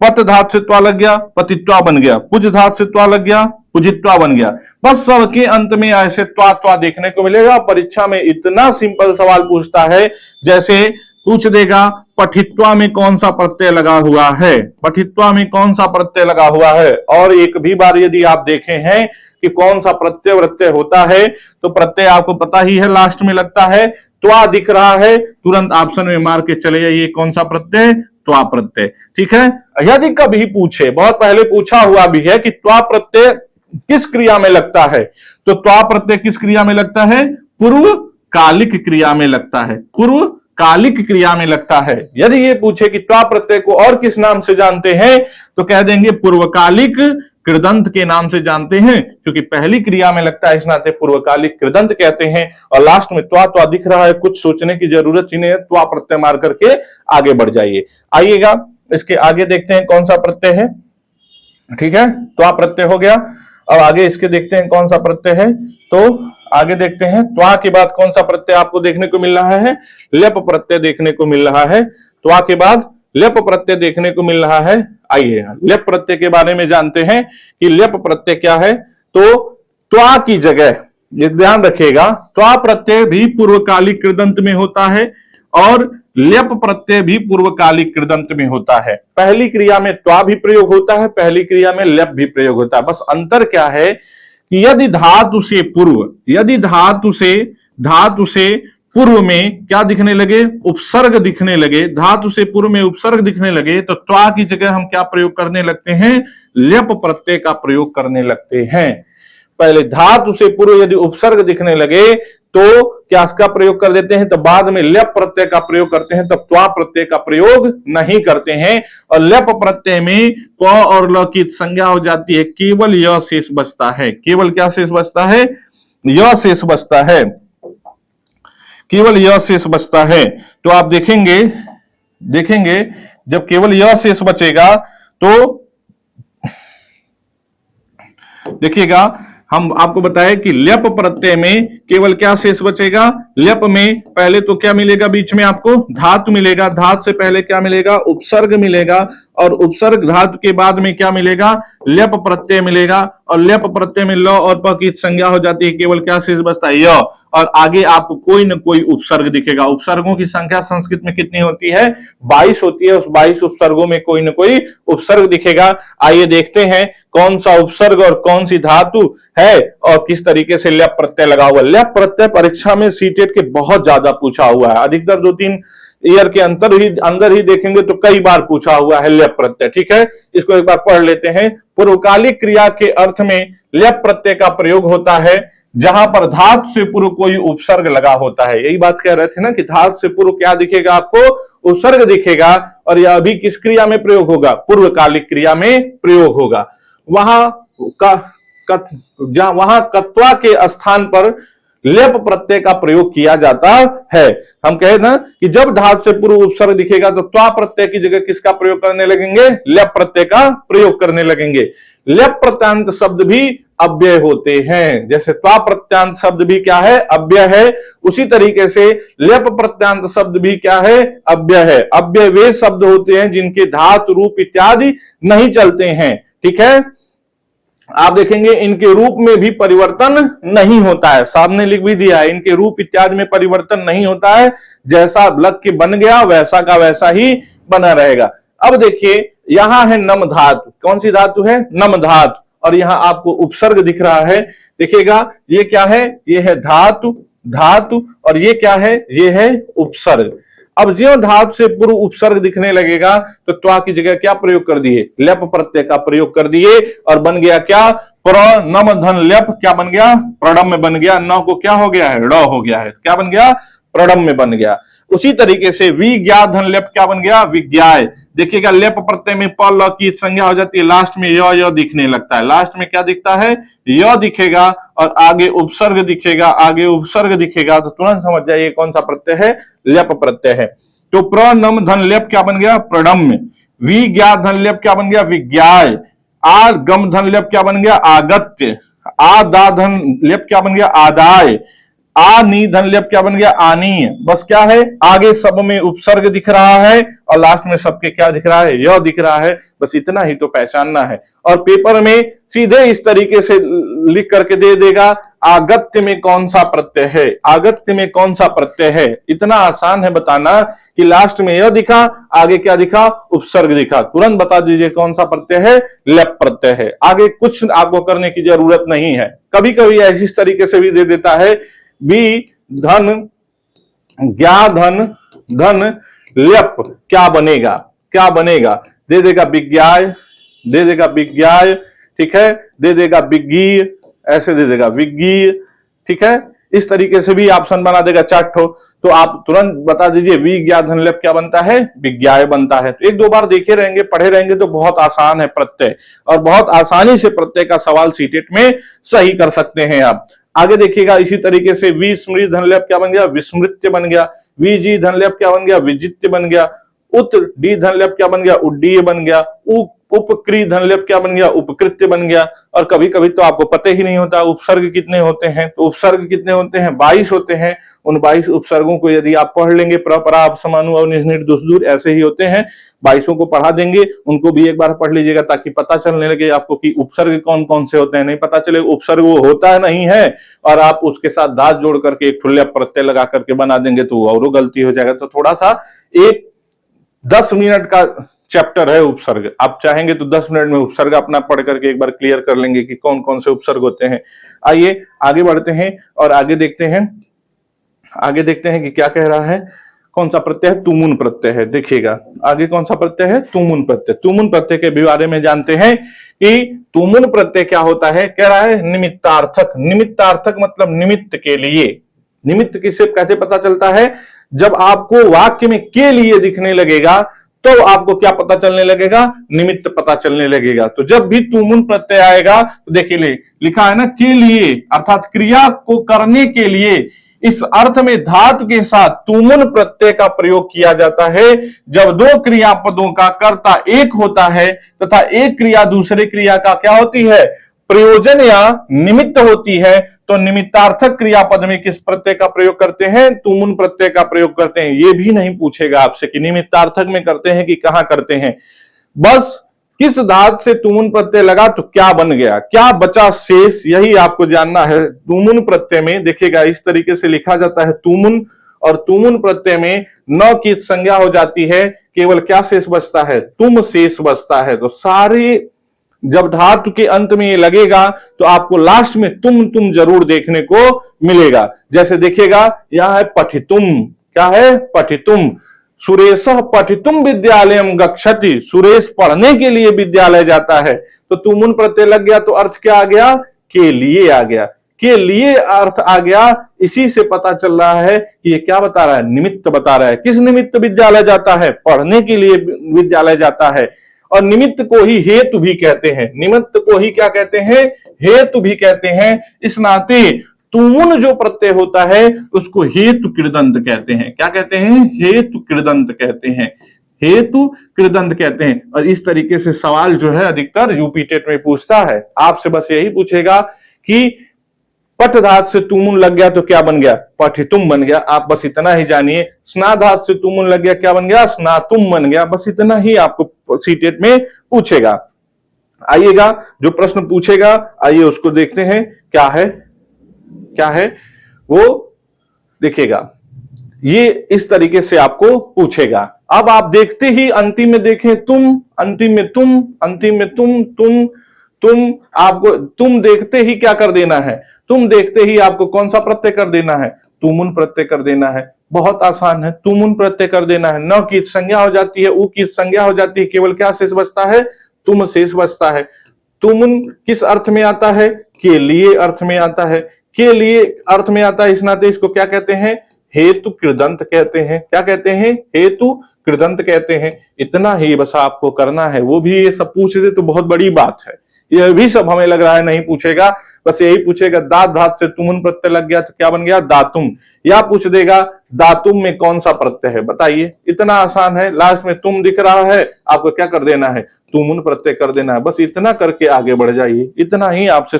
पत धातु से त्वा लग गया, पतित्वा बन गया। पुज धातु से त्वा लग गया, पुजित्वा बन गया। बस सबके अंत में ऐसे त्वा त्वा देखने को मिलेगा। परीक्षा में इतना सिंपल सवाल पूछता है, जैसे पूछ देगा पठित्वा में कौन सा प्रत्यय लगा हुआ है, पठित्वा में कौन सा प्रत्यय लगा हुआ है। और एक भी बार यदि आप देखे हैं कि कौन सा प्रत्यय वृत्यय होता है, तो प्रत्यय आपको पता ही है, लास्ट में लगता है। त्वा दिख रहा है, तुरंत ऑप्शन में मार के चले जाइए कौन सा प्रत्यय, त्वा प्रत्यय। ठीक है, यदि कभी पूछे, बहुत पहले पूछा हुआ भी है कि त्वा प्रत्यय किस क्रिया में लगता है, तो त्वा प्रत्यय किस क्रिया में लगता है, पूर्वकालिक क्रिया में लगता है, पूर्वकालिक क्रिया में लगता है। यदि ये पूछे कि त्वा प्रत्यय को और किस नाम से जानते हैं, तो कह देंगे पूर्वकालिक कृदंत के नाम से जानते हैं, क्योंकि पहली क्रिया में लगता है, इस नाते पूर्वकालिक कृदंत कहते हैं। और लास्ट में त्वा दिख रहा है, कुछ सोचने की जरूरत ही नहीं है, त्वा प्रत्यय मार करके आगे बढ़ जाइए। आइएगा इसके आगे देखते हैं कौन सा प्रत्यय है। ठीक है, त्वा प्रत्यय हो गया। अब आगे इसके देखते हैं कौन सा प्रत्यय है। तो आगे देखते हैं त्वा के बाद कौन सा प्रत्यय आपको देखने को मिल रहा है, लेप प्रत्यय देखने को मिल रहा है। त्वा के बाद लेप प्रत्यय देखने को मिल रहा है। आइए लेप प्रत्यय के बारे में जानते हैं कि लेप प्रत्यय क्या है। तो त्वा की जगह ये ध्यान रखिएगा, त्वा प्रत्यय भी पूर्वकालिक कृदंत में होता है और लेप प्रत्यय भी पूर्वकालिक कृदंत में होता है। पहली क्रिया में त्वा भी प्रयोग होता है, पहली क्रिया में लेप भी प्रयोग होता है। बस अंतर क्या है कि यदि धातु से पूर्व, यदि धातु से पूर्व में क्या दिखने लगे, उपसर्ग दिखने लगे, धातु से पूर्व में उपसर्ग दिखने लगे, तो त्वा की जगह हम क्या प्रयोग करने लगते हैं, लेप प्रत्यय का प्रयोग करने लगते हैं। पहले धातु से पूर्व यदि उपसर्ग दिखने लगे तो क्या इसका प्रयोग कर देते हैं, तो बाद में लेप प्रत्यय का प्रयोग करते हैं, तब त्वा प्रत्यय का प्रयोग नहीं करते हैं। और लेप प्रत्यय में प और ल की संज्ञा हो जाती है, केवल य शेष बचता है। केवल क्या शेष बचता है, य शेष बचता है, केवल यह शेष बचता है। तो आप देखेंगे जब केवल यह शेष बचेगा तो देखिएगा, हम आपको बताएं कि लेप प्रत्यय में केवल क्या शेष बचेगा, लेप में पहले तो क्या मिलेगा, बीच में आपको धातु मिलेगा, धातु से पहले क्या मिलेगा, उपसर्ग मिलेगा, और उपसर्ग धातु के बाद में क्या मिलेगा, लेप प्रत्यय मिलेगा, और लेप प्रत्यय में ल और प की संज्ञा हो जाती है, केवल क्या शेष बचता है, य, और आगे आपको कोई न कोई उपसर्ग दिखेगा। उपसर्गों की संख्या संस्कृत में कितनी होती है, 22 होती है, उस 22 उपसर्गों में कोई न कोई उपसर्ग दिखेगा। आइए देखते हैं कौन सा उपसर्ग और कौन सी धातु है और किस तरीके से लेप प्रत्यय लगा हुआ। लेप प्रत्यय परीक्षा में सीटेट के बहुत ज्यादा पूछा हुआ है, अधिकतर 2-3 ईयर के अंदर ही देखेंगे तो कई बार पूछा हुआ है लेप प्रत्यय। ठीक है, इसको एक बार पढ़ लेते हैं। पूर्वकालिक क्रिया के अर्थ में लेप प्रत्यय का प्रयोग होता है जहां पर धातु से पूर्व कोई उपसर्ग लगा होता है। यही बात कह रहे थे ना कि धातु से पूर्व क्या दिखेगा, आपको उपसर्ग दिखेगा, और यह अभी किस क्रिया में प्रयोग होगा, पूर्वकालिक क्रिया में प्रयोग होगा। वहां कत्वा के स्थान पर लेप प्रत्यय का प्रयोग किया जाता है। हम कहे ना कि जब धातु से पूर्व उपसर्ग दिखेगा तो त्वा प्रत्यय की जगह किसका प्रयोग करने लगेंगे, लेप प्रत्यय का प्रयोग करने लगेंगे। लेप प्रत्यांत शब्द भी अव्यय होते हैं, जैसे त्वा प्रत्यांत शब्द भी क्या है, अव्यय है, उसी तरीके से लेप प्रत्यांत शब्द भी क्या है, अव्यय है। अव्यय वे शब्द होते हैं जिनके धातु रूप इत्यादि नहीं चलते हैं। ठीक है, आप देखेंगे इनके रूप में भी परिवर्तन नहीं होता है, सामने लिख भी दिया है, इनके रूप इत्यादि में परिवर्तन नहीं होता है, जैसा लग के बन गया वैसा का वैसा ही बना रहेगा। अब देखिए यहां है नम धातु, कौन सी धातु है, नम धातु, और यहां आपको उपसर्ग दिख रहा है। देखिएगा ये क्या है, ये है धातु, और ये क्या है, ये है उपसर्ग। अब जो धातु से पूर्व उपसर्ग दिखने लगेगा तो त्वा की जगह क्या प्रयोग कर दिए, लेप प्रत्यय का प्रयोग कर दिए, और बन गया क्या, प्रणम धन लेप, क्या बन गया, प्रणम में बन गया, न को क्या हो गया है, ड़ हो गया है, क्या बन गया, प्रणम में बन गया। उसी तरीके से विज्ञा धन लेप क्या बन गया, विज्ञाय। देखिएगा लेप प्रत्यय में प ल की संज्ञा हो जाती है, लास्ट में य दिखने लगता है, लास्ट में क्या दिखता है, य दिखेगा, और आगे उपसर्ग दिखेगा, आगे उपसर्ग दिखेगा, तो तुरंत समझ जाइए कौन सा प्रत्यय है, लेप प्रत्यय है। तो प्रणम धन लेप क्या बन गया, प्रणम्य। विज्ञा धन लेप क्या बन गया, विज्ञाय। आगम धन लेप क्या बन गया, आगत्य। आदा धन लेप क्या बन गया, आदाय। आनी धन लेप क्या बन गया, आनीय। बस क्या है, आगे सब में उपसर्ग दिख रहा है और लास्ट में सबके क्या दिख रहा है, यह दिख रहा है। बस इतना ही तो पहचानना है, और पेपर में सीधे इस तरीके से लिख करके दे देगा, आगत्य में कौन सा प्रत्यय है, आगत्य में कौन सा प्रत्यय है। इतना आसान है बताना कि लास्ट में यह दिखा, आगे क्या दिखा, उपसर्ग दिखा, तुरंत बता दीजिए कौन सा प्रत्यय है, लेप प्रत्यय है। आगे कुछ आपको करने की जरूरत नहीं है। कभी कभी ऐसी तरीके से भी दे देता है, वि धन ज्ञा धन लेप क्या बनेगा, क्या बनेगा, दे देगा विज्ञाय, दे देगा विज्ञाय, ठीक है, दे देगा विज्ञीय, ऐसे दे देगा विज्ञीय। ठीक है, इस तरीके से भी ऑप्शन बना देगा 4 ठो, तो आप तुरंत बता दीजिए विज्ञा धनलप क्या बनता है, विज्ञाय बनता है। तो एक दो बार देखे रहेंगे, पढ़े रहेंगे तो बहुत आसान है प्रत्यय, और बहुत आसानी से प्रत्यय का सवाल सीटेट में सही कर सकते हैं आप। आगे देखिएगा इसी तरीके से विस्मृत धनलप क्या बन गया, विस्मृत्य बन गया। विजी धनलप क्या बन गया, विजित्य बन गया। उत डी धनलप क्या बन गया, उड्डीय बन गया। उपक्री धनलप क्या बन गया, उपकृत्य बन गया। और कभी कभी तो आपको पता ही नहीं होता उपसर्ग कितने होते हैं, तो उपसर्ग कितने होते हैं, 22 होते हैं। उन 22 उपसर्गों को यदि आप पढ़ लेंगे, परपरा अपसमानु अवनिर्णित दुसदूर ऐसे ही होते हैं, 22 को पढ़ा देंगे, उनको भी एक बार पढ़ लीजिएगा ताकि पता चलने लगे आपको कि उपसर्ग कौन कौन से होते हैं। नहीं पता चले उपसर्ग वो होता नहीं है और आप उसके साथ दांत जोड़ करके एक ठुल्ला प्रत्यय लगा करके बना देंगे तो और गलती हो जाएगा। तो थोड़ा सा एक 10 मिनट का चैप्टर है उपसर्ग, आप चाहेंगे तो 10 मिनट में उपसर्ग अपना पढ़ करके एक बार क्लियर कर लेंगे कि कौन कौन से उपसर्ग होते हैं। आइए आगे बढ़ते हैं और आगे देखते हैं कि क्या कह रहा है। कौन सा प्रत्यय है, तुमुन प्रत्यय है। देखिएगा आगे कौन सा प्रत्यय है, तुमुन प्रत्यय। तुमुन प्रत्यय के बारे में जानते हैं कि तुमुन प्रत्यय क्या होता है। कह रहा है निमित्तार्थक। निमित्तार्थक मतलब निमित्त के लिए। निमित्त किससे कैसे पता चलता है, जब आपको वाक्य में के लिए दिखने लगेगा तो आपको क्या पता चलने लगेगा, निमित्त पता चलने लगेगा। तो जब भी तुमुन प्रत्यय आएगा तो देखिए लिखा है ना, के लिए अर्थात क्रिया को करने के लिए, इस अर्थ में धातु के साथ तुमुन प्रत्यय का प्रयोग किया जाता है जब दो क्रियापदों का कर्ता एक होता है तथा एक क्रिया दूसरे क्रिया का क्या होती है, प्रयोजन या निमित्त होती है। तो निमित्तार्थक क्रियापद में किस प्रत्यय का प्रयोग करते हैं, तुमुन प्रत्यय का प्रयोग करते हैं। ये भी नहीं पूछेगा आपसे कि निमित्तार्थक में करते हैं कि कहां करते हैं, बस किस धातु से तुमुन प्रत्यय लगा तो क्या बन गया, क्या बचा शेष, यही आपको जानना है। तुमुन प्रत्यय में देखिएगा इस तरीके से लिखा जाता है तुमुन, और तुमुन प्रत्यय में न की संज्ञा हो जाती है, केवल क्या शेष बचता है, तुम शेष बचता है। तो सारे जब धातु के अंत में ये लगेगा तो आपको लास्ट में तुम जरूर देखने को मिलेगा। जैसे देखिएगा यह है पठितुम, क्या है, पठितुम। सुरेश पठितुम विद्यालयम गच्छति, सुरेश पढ़ने के लिए विद्यालय जाता है। तो तुमुन प्रत्यय लग गया तो अर्थ क्या आ गया, के लिए आ गया। के लिए अर्थ आ गया, इसी से पता चल रहा है कि ये क्या बता रहा है, निमित्त बता रहा है। किस निमित्त विद्यालय जाता है, पढ़ने के लिए विद्यालय जाता है। और निमित्त को ही हेतु भी कहते हैं, निमित्त को ही क्या कहते हैं, हेतु भी कहते हैं। इस नाते तुमुन जो प्रत्यय होता है उसको हेतु कृदंत कहते हैं। क्या कहते हैं, हेतु कृदंत कहते हैं, हेतु कृदंत कहते हैं। और इस तरीके से सवाल जो है अधिकतर यूपी टेट में पूछता है, आपसे बस यही पूछेगा कि पट धातु से तुमुन लग गया तो क्या बन गया, पठितुम बन गया। आप बस इतना ही जानिए। स्ना धातु से तुमुन लग गया क्या बन गया, स्नातुम बन गया। बस इतना ही आपको सीटेट में पूछेगा। आइएगा जो प्रश्न पूछेगा, आइए उसको देखते हैं क्या है, क्या है वो देखिएगा। ये इस तरीके से आपको पूछेगा। अब आप देखते ही अंतिम में देखें तुम, अंतिम में तुम, अंतिम में तुम आपको तुम देखते ही क्या कर देना है, तुम देखते ही आपको कौन सा प्रत्यय कर देना है, तुमुन प्रत्यय कर देना है। बहुत आसान है, तुमुन प्रत्यय कर देना है। न की संज्ञा हो जाती है, उ की संज्ञा हो जाती है, केवल क्या शेष बचता है, तुम शेष बचता है। तुमुन किस अर्थ में आता है, के लिए अर्थ में आता है, के लिए अर्थ में आता है। इस नाते इसको क्या कहते हैं, हेतु कृदंत कहते हैं। क्या कहते हैं, हेतु कृदंत कहते हैं। इतना ही बस आपको करना है। वो भी ये सब पूछ दे तो बहुत बड़ी बात है। यह भी सब हमें लग रहा है नहीं पूछेगा, बस यही पूछेगा दात धातु से तुमुन प्रत्यय लग गया तो क्या बन गया, दातुम। या पूछ देगा दातुम में कौन सा प्रत्यय है, बताइए। इतना आसान है। लास्ट में तुम दिख रहा है, आपको क्या कर देना है, तुमुन प्रत्यय कर देना है। बस इतना करके आगे बढ़ जाइए। इतना ही आपसे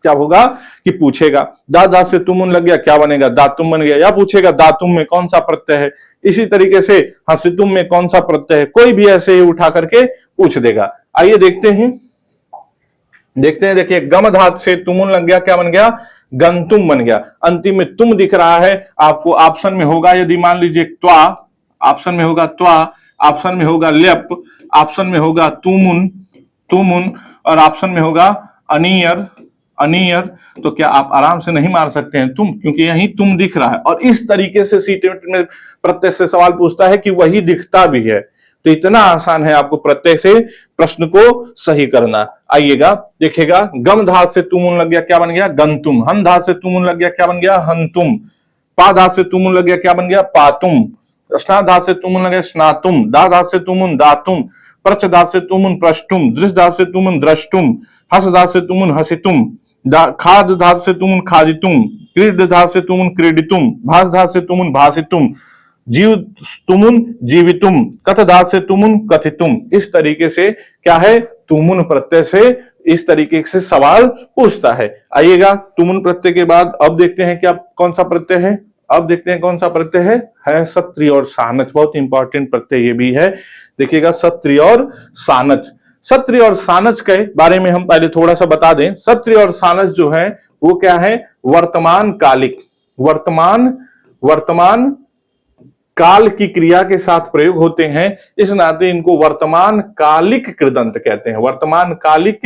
क्या होगा कि पूछेगा दात धातु से तुमुन लग गया क्या बनेगा, दातुम बन गया। या पूछेगा दातुम में कौन सा प्रत्यय है, इसी तरीके से हसितुम में कौन सा प्रत्यय है, कोई भी ऐसे ही उठा करके पूछ देगा। आइए देखते हैं। देखिए गम धातु से तुमुन लग गया क्या बन गया, गंतुम बन गया। अंतिम में तुम दिख रहा है, आपको ऑप्शन में होगा, यदि मान लीजिए त्वा, ऑप्शन में होगा त्वा, ऑप्शन में होगा ल्यप, ऑप्शन में होगा तुमुन और ऑप्शन में होगा अनियर, तो क्या आप आराम से नहीं मार सकते हैं तुम, क्योंकि यही तुम दिख रहा है। और इस तरीके से सीटेट में प्रत्यय से सवाल पूछता है कि वही दिखता भी है, तो इतना आसान है आपको प्रत्यय से प्रश्न को सही करना। आइएगा देखिएगा, गम धात से तुमुन लग गया, क्या बन गया? गंतुम। हन धात से तुमुन लग गया, क्या बन गया? हंतुम। पा धात से तुमुन लग गया, क्या बन गया? पातुम। स्ना धात से तुमुन लग गया, स्नातुम। दा धात से तुमुन दातुम। प्रच धात से तुमुन प्रष्टुम। दृश धात से तुमुन द्रष्टुम। हस धात से तुमुन हसितुम। खाद धात से तुमुन खादितुम। क्रीड धात से तुमुन क्रीडितुम। भास धात से तुमुन भासितुम। जीव तुमुन जीवितुम। कथ धात से तुमुन कथितुम। इस तरीके से क्या है, तुमुन प्रत्यय से इस तरीके से सवाल पूछता है। आइएगा तुमुन प्रत्यय के बाद अब देखते हैं क्या कौन सा प्रत्यय है। अब देखते हैं कौन सा प्रत्यय है सत्रि और सानच। बहुत इंपॉर्टेंट प्रत्यय ये भी है। देखिएगा सत्रि और सानच। सत्रि और सानच के बारे में हम पहले थोड़ा सा बता दें। सत्रि और सानच जो है वो क्या है? वर्तमान कालिक, वर्तमान काल की क्रिया के साथ प्रयोग होते हैं, इस नाते इनको वर्तमान कालिक कृदंत कहते हैं। वर्तमान कालिक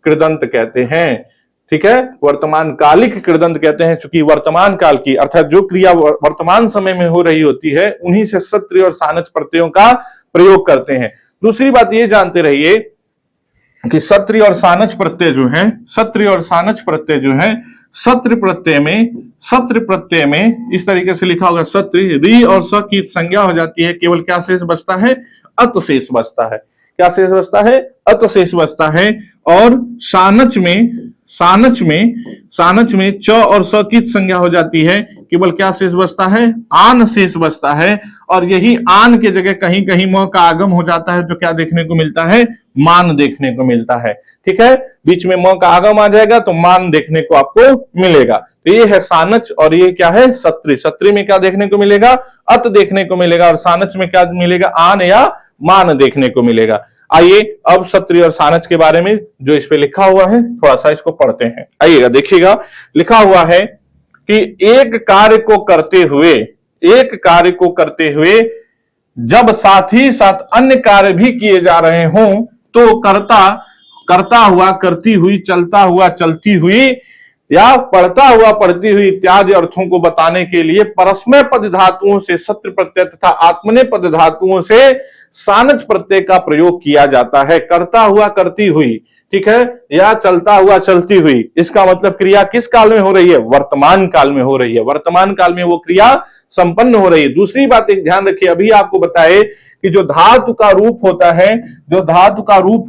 कृदंत कहते हैं, ठीक है, वर्तमान कालिक कृदंत कहते हैं। चूंकि वर्तमान काल की अर्थात जो क्रिया वर्तमान समय में हो रही होती है उन्हीं से सत्रि और सानच प्रत्ययों का प्रयोग करते हैं। दूसरी बात ये जानते रहिए कि सत्रि और सानच प्रत्यय जो है, सत्रि और सानच प्रत्यय जो है, सत्र प्रत्यय में इस तरीके से लिखा होगा, सत्र री और स की संज्ञा हो जाती है, केवल क्या शेष बचता है? अत शेष बचता है। क्या शेष बचता है? अत शेष बचता है। और सानच में च और स की संज्ञा हो जाती है, केवल क्या शेष बचता है? आन शेष बचता है। और यही आन के जगह कहीं कहीं म का आगम हो जाता है, तो क्या देखने को मिलता है? मान देखने को मिलता है। ठीक है, बीच में म का आगम आ जाएगा तो मान देखने को आपको मिलेगा। तो ये है सानच और ये क्या है? सत्री। सत्री में क्या देखने को मिलेगा? अत देखने को मिलेगा। और सानच में क्या मिलेगा? आन या मान देखने को मिलेगा। आइए अब सत्री और सानच के बारे में जो इस पे लिखा हुआ है थोड़ा सा इसको पढ़ते हैं। आइएगा देखिएगा, लिखा हुआ है कि एक कार्य को करते हुए जब साथ ही साथ अन्य कार्य भी किए जा रहे हों तो करता हुआ, करती हुई, चलता हुआ, चलती हुई या पढ़ता हुआ, पढ़ती हुई इत्यादि अर्थों को बताने के लिए परस्मय पद धातुओं से सत्र प्रत्यय तथा आत्मनेय पद धातुओं से सानच प्रत्यय का प्रयोग किया जाता है। करता हुआ, करती हुई, ठीक है, या चलता हुआ, चलती हुई, इसका मतलब क्रिया किस काल में हो रही है? वर्तमान काल में हो रही है। वर्तमान काल में वो क्रिया संपन्न हो रही है। दूसरी बात एक ध्यान रखिए, अभी आपको बताए कि जो धातु का रूप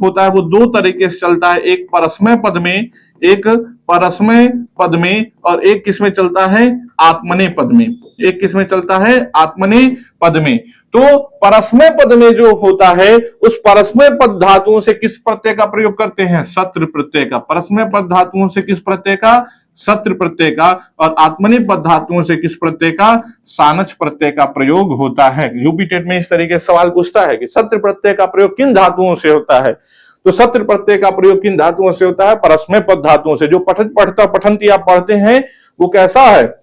होता है वो दो तरीके से चलता है। एक परस्मय पद में, और एक किसमें चलता है? आत्मनेय पद में। एक किसमें चलता है? आत्मनेय पद में। तो परस्मय पद में जो होता है उस परस्मय पद धातुओं से किस प्रत्यय का प्रयोग करते हैं? सत्र प्रत्यय का। परस्मय पद धातुओं से किस प्रत्यय का? सत्र प्रत्यय का। और आत्मनेय पद धातुओं से किस प्रत्यय का? सानच प्रत्यय का प्रयोग होता है। यूपी टेट में इस तरीके से सवाल पूछता है कि सत्र प्रत्यय का प्रयोग किन धातुओं से होता है? तो सत्र प्रत्यय का प्रयोग किन धातुओं से होता है? परस्मय पद धातुओं से। जो पठंती आप पढ़ते हैं वो कैसा है?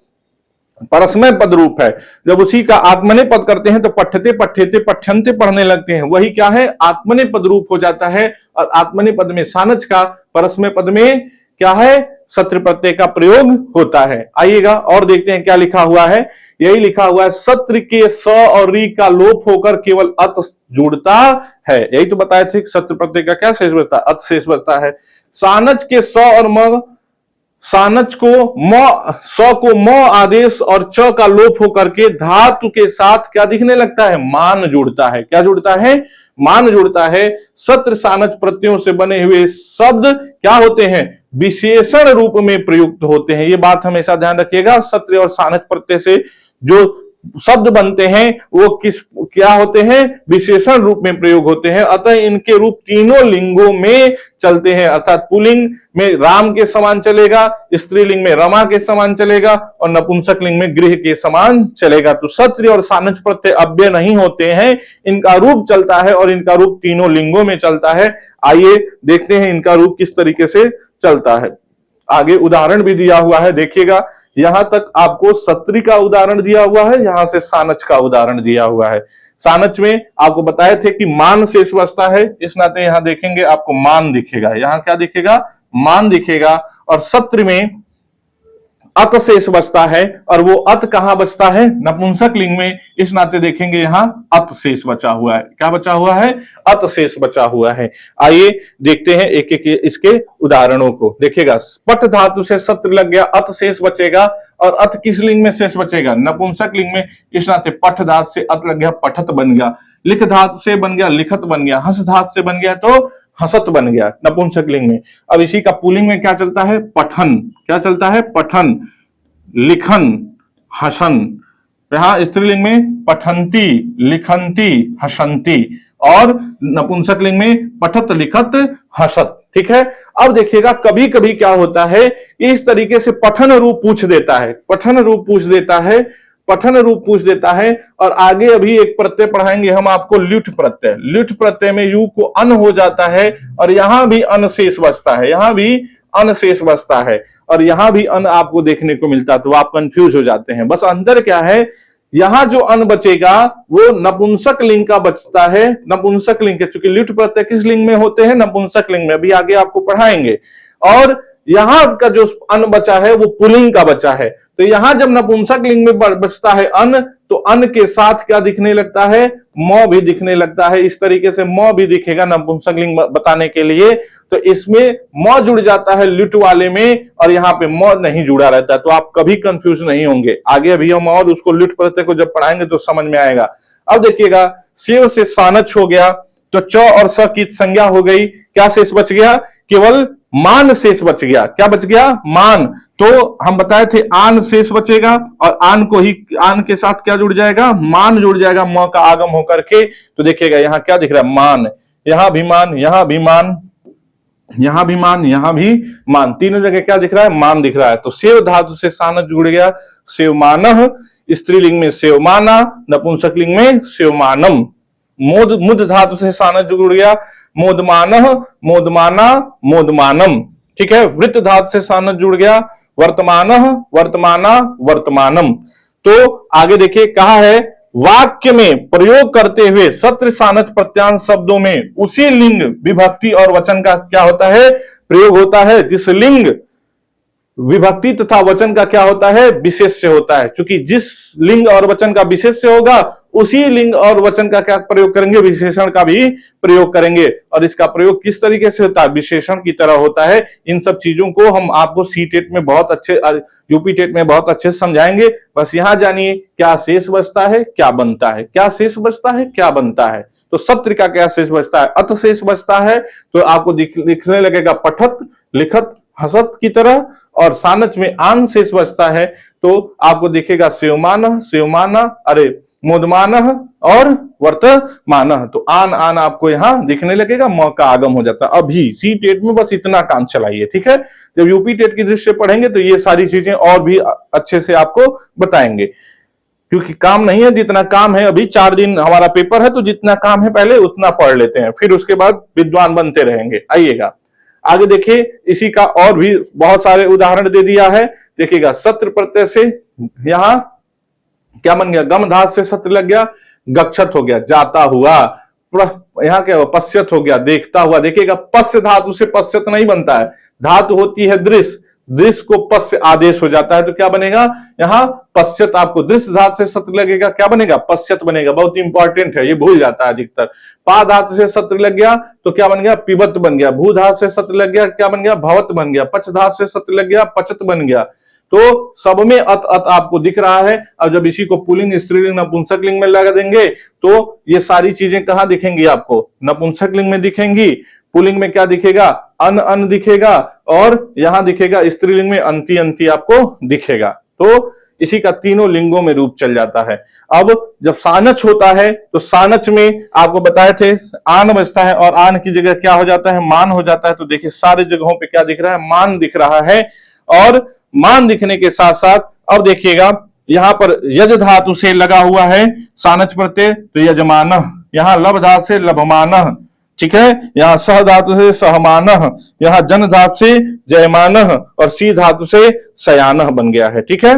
परस्मय पद रूप है। जब उसी का आत्मनेय पद करते हैं तो पठ्यते, पठ्यते, पठ्यन्ते पढ़ने लगते हैं, वही क्या है? आत्मनेय पद रूप हो जाता है। और आत्मनेय पद में सानच का, परस्मय पद में क्या है? सत्र प्रत्यय का प्रयोग होता है। आइएगा और देखते हैं क्या लिखा हुआ है। यही लिखा हुआ है, सत्र के स और री का लोप होकर केवल अत जुड़ता है। यही तो बताए थे, सत्र प्रत्यय का क्या शेष बचता है? अत शेष बचता है। सानच के स और म, सानच को स को म आदेश और च का लोप होकर के धातु के साथ क्या दिखने लगता है? मान जुड़ता है। क्या जुड़ता है? मान जुड़ता है। सत्र सानच प्रत्ययों से बने हुए शब्द क्या होते हैं? विशेषण रूप में प्रयुक्त होते हैं। ये बात हमेशा ध्यान रखिएगा। सत्र और सानच प्रत्यय से जो शब्द बनते हैं वो क्या होते हैं? विशेषण रूप में प्रयोग होते हैं। अतः इनके रूप तीनों लिंगों में चलते हैं। अर्थात पुल्लिंग में राम के समान चलेगा, स्त्रीलिंग में रमा के समान चलेगा और नपुंसक लिंग में गृह के समान चलेगा। तो सत्र और सानच प्रत्यय अव्यय नहीं होते हैं, इनका रूप चलता है और इनका रूप तीनों लिंगों में चलता है। आइए देखते हैं इनका रूप किस तरीके से चलता है। आगे उदाहरण भी दिया हुआ है, देखिएगा। यहां तक आपको सत्री का उदाहरण दिया हुआ है, यहां से सानच का उदाहरण दिया हुआ है। सानच में आपको बताए थे कि मान शेष बचता है, इस नाते यहां देखेंगे आपको मान दिखेगा। यहां क्या दिखेगा? मान दिखेगा। और सत्र में अत शेष बचता है, और वो अत कहां बचता है? नपुंसक लिंग में। इस नाते देखेंगे यहां अत शेष बचा हुआ है। क्या बचा हुआ है? अत शेष बचा हुआ है। आइए देखते हैं एक एक इसके उदाहरणों को। देखिएगा, पठ धातु से सत्र लग गया, अत शेष बचेगा। और अत किस लिंग में शेष बचेगा? नपुंसक लिंग में। इस नाते पठ धातु से अत लग गया, पठत बन गया। लिख धातु से बन गया, लिखत बन गया। हंस धातु से बन गया तो हसत बन गया नपुंसक लिंग में। अब इसी का पुल्लिंग में क्या चलता है? पठन। क्या चलता है? पठन, लिखन, हसन। यहां स्त्रीलिंग में पठंती, लिखंती, हसंती। और नपुंसक लिंग में पठत, लिखत, हसत। ठीक है। अब देखिएगा, कभी कभी क्या होता है, इस तरीके से पठन रूप पूछ देता है, पठन रूप पूछ देता है, पठन रूप पूछ देता है। और आगे अभी एक प्रत्यय पढ़ाएंगे हम आपको, ल्युट प्रत्यय। ल्युट प्रत्यय में यू को अन हो जाता है, और यहां भी अन शेष बचता है, यहां भी अन शेष बचता है, और यहां भी अन आपको देखने को मिलता है। तो आप कंफ्यूज हो जाते हैं। बस अंतर क्या है, यहां जो अन बचेगा वो नपुंसक लिंग का बचता है। नपुंसक लिंग के, क्योंकि ल्युट प्रत्यय किस लिंग में होते हैं? नपुंसक लिंग में। अभी आगे आपको पढ़ाएंगे। और यहां का जो अन बचा है वो पुल्लिंग का बचा है। तो यहां जब नपुंसक लिंग में बचता है अन, तो अन के साथ क्या दिखने लगता है? म भी दिखने लगता है। इस तरीके से म भी दिखेगा नपुंसक लिंग बताने के लिए। तो इसमें म जुड़ जाता है ल्युट वाले में, और यहाँ पे म नहीं जुड़ा रहता है। तो आप कभी कंफ्यूज नहीं होंगे। आगे अभी हम और उसको ल्युट प्रत्यय को जब पढ़ाएंगे तो समझ में आएगा। अब देखिएगा, सेव से सानच हो गया, तो च और स की संज्ञा हो गई। क्या शेष बच गया? केवल मान शेष बच गया। क्या बच गया? मान। तो हम बताए थे आन शेष बचेगा, और आन को ही, आन के साथ क्या जुड़ जाएगा? मान जुड़ जाएगा, म का आगम होकर के। तो देखिएगा यहां क्या दिख रहा है? मान। यहां भी मान, यहां भी मान, यहां भी मान, यहां भी मान। तीनों जगह क्या दिख रहा है? मान दिख रहा है। तो सेव धातु से सानस जुड़ गया, सेवमानः। स्त्रीलिंग में सेवमाना, नपुंसक लिंग में सेवमानम। मोद, मुद धातु से सानस जुड़ गया, मोदमानः, मोदमाना, मोदमानम। ठीक है। वृत्त धातु से सानस जुड़ गया, वर्तमानः, वर्तमाना, वर्तमानम। तो आगे देखिए कहा है, वाक्य में प्रयोग करते हुए सत्र सानच प्रत्यांश शब्दों में उसी लिंग, विभक्ति और वचन का क्या होता है? प्रयोग होता है। जिस लिंग, विभक्ति तथा वचन का क्या होता है? विशेष्य होता है। क्योंकि जिस लिंग और वचन का विशेष्य होगा, उसी लिंग और वचन का क्या प्रयोग करेंगे? विशेषण का भी प्रयोग करेंगे। और इसका प्रयोग किस तरीके से होता है? विशेषण की तरह होता है। इन सब चीजों को हम आपको सी टेट में बहुत अच्छे, यूपी टेट में बहुत अच्छे से समझाएंगे। बस यहां जानिए क्या शेष बचता है, क्या बनता है, क्या शेष बचता है, क्या बनता है। तो सत्र का क्या शेष बचता है? अत शेष बचता है। तो आपको दिखने लगेगा पठत, लिखत, हसत की तरह। और सानच में आन शेष बचता है, तो आपको दिखेगा सेवमान, सेवमाना, अरे मोदमान और वर्तमान। तो आन आन आपको यहां दिखने लगेगा, म का आगम हो जाता है। अभी सी टेट में बस इतना काम चलाइए। ठीक है। जब यूपी टेट की दृष्टि से पढ़ेंगे तो ये सारी चीजें और भी अच्छे से आपको बताएंगे। क्योंकि काम नहीं है, जितना काम है, अभी 4 दिन हमारा पेपर है, तो जितना काम है पहले उतना पढ़ लेते हैं, फिर उसके बाद विद्वान बनते रहेंगे। आइएगा आगे देखिए, इसी का और भी बहुत सारे उदाहरण दे दिया है। देखिएगा, सत्र प्रत्यय से यहां क्या बन गया? गम धातु से सत्र लग गया, गक्षत हो गया, जाता हुआ। यहां क्या हुआ? पश्यत हो गया, देखता हुआ। देखिएगा, पश्य धातु से पश्यत नहीं बनता है, धातु होती है दृश्य, दृश्य को पश्य आदेश हो जाता है, तो क्या बनेगा? यहां पश्यत। आपको दृश्य धातु से सत्र लगेगा, क्या बनेगा? पश्यत बनेगा। बहुत इंपॉर्टेंट है, ये भूल जाता है अधिकतर। पा धातु से सत्र लग गया तो क्या बन गया? पिबत बन गया। भू धातु से सत्र लग गया, क्या बन गया? भवत बन गया। पच धातु से सत्र लग गया, पचत बन गया। तो सब में अत अत आपको दिख रहा है। और जब इसी को पुल्लिंग, स्त्रीलिंग, नपुंसक लिंग में लगा देंगे तो ये सारी चीजें कहां दिखेंगी आपको? नपुंसक लिंग में दिखेंगी। पुल्लिंग में क्या दिखेगा? अन अन दिखेगा, और यहां दिखेगा स्त्रीलिंग में अंति अंति आपको दिखेगा। तो इसी का तीनों लिंगों में रूप चल जाता है। अब जब सानच होता है तो सानच में आपको बताए थे आन बचता है, और आन की जगह क्या हो जाता है? मान हो जाता है। तो देखिए सारे जगहों पे क्या दिख रहा है? मान दिख रहा है। और मान दिखने के साथ साथ अब देखिएगा, यहां पर यज धातु से लगा हुआ है सानच प्रत्यय, तो यजमान। यहां लब धातु से लभमान। ठीक है। यहां सह धातु से सहमान, यहां जन धातु से जयमान, और सी धातु से सयान बन गया है। ठीक है।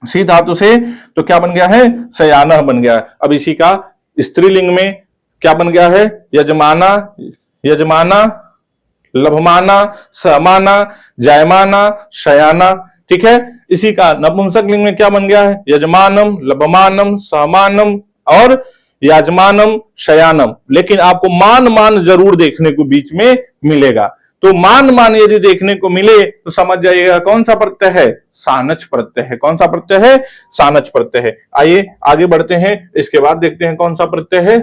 सी धातु से तो क्या बन गया है? सयान बन गया है। अब इसी का स्त्रीलिंग में क्या बन गया है? यजमाना, यजमाना, लभमाना, समाना, जायमाना, शयाना। ठीक है। इसी का नपुंसक लिंग में क्या बन गया है, यजमानम, लभमानम, सहमानम और याजमानम, शयानम। लेकिन आपको मान मान जरूर देखने को बीच में मिलेगा। तो मान मान यदि देखने को मिले तो समझ जाइएगा कौन सा प्रत्यय है, सानच प्रत्यय है। कौन सा प्रत्यय है, सानच प्रत्यय है। आइए आगे बढ़ते हैं, इसके बाद देखते हैं कौन सा प्रत्यय है,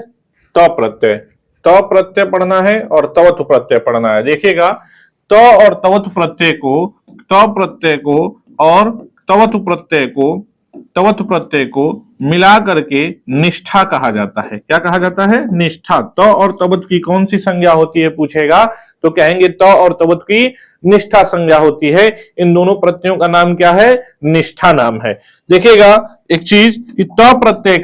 त प्रत्यय। त प्रत्यय पढ़ना है और तवतु प्रत्यय पढ़ना है। देखिएगा त और तवतु प्रत्यय को, त प्रत्यय को और तवतु प्रत्यय को मिला करके निष्ठा कहा जाता है। क्या कहा जाता है, निष्ठा। त और तवत की कौन सी संज्ञा होती है पूछेगा तो कहेंगे त और तवत की निष्ठा संज्ञा होती है। इन दोनों प्रत्ययों का नाम क्या है, निष्ठा नाम है। देखिएगा एक चीज कि त प्रत्यय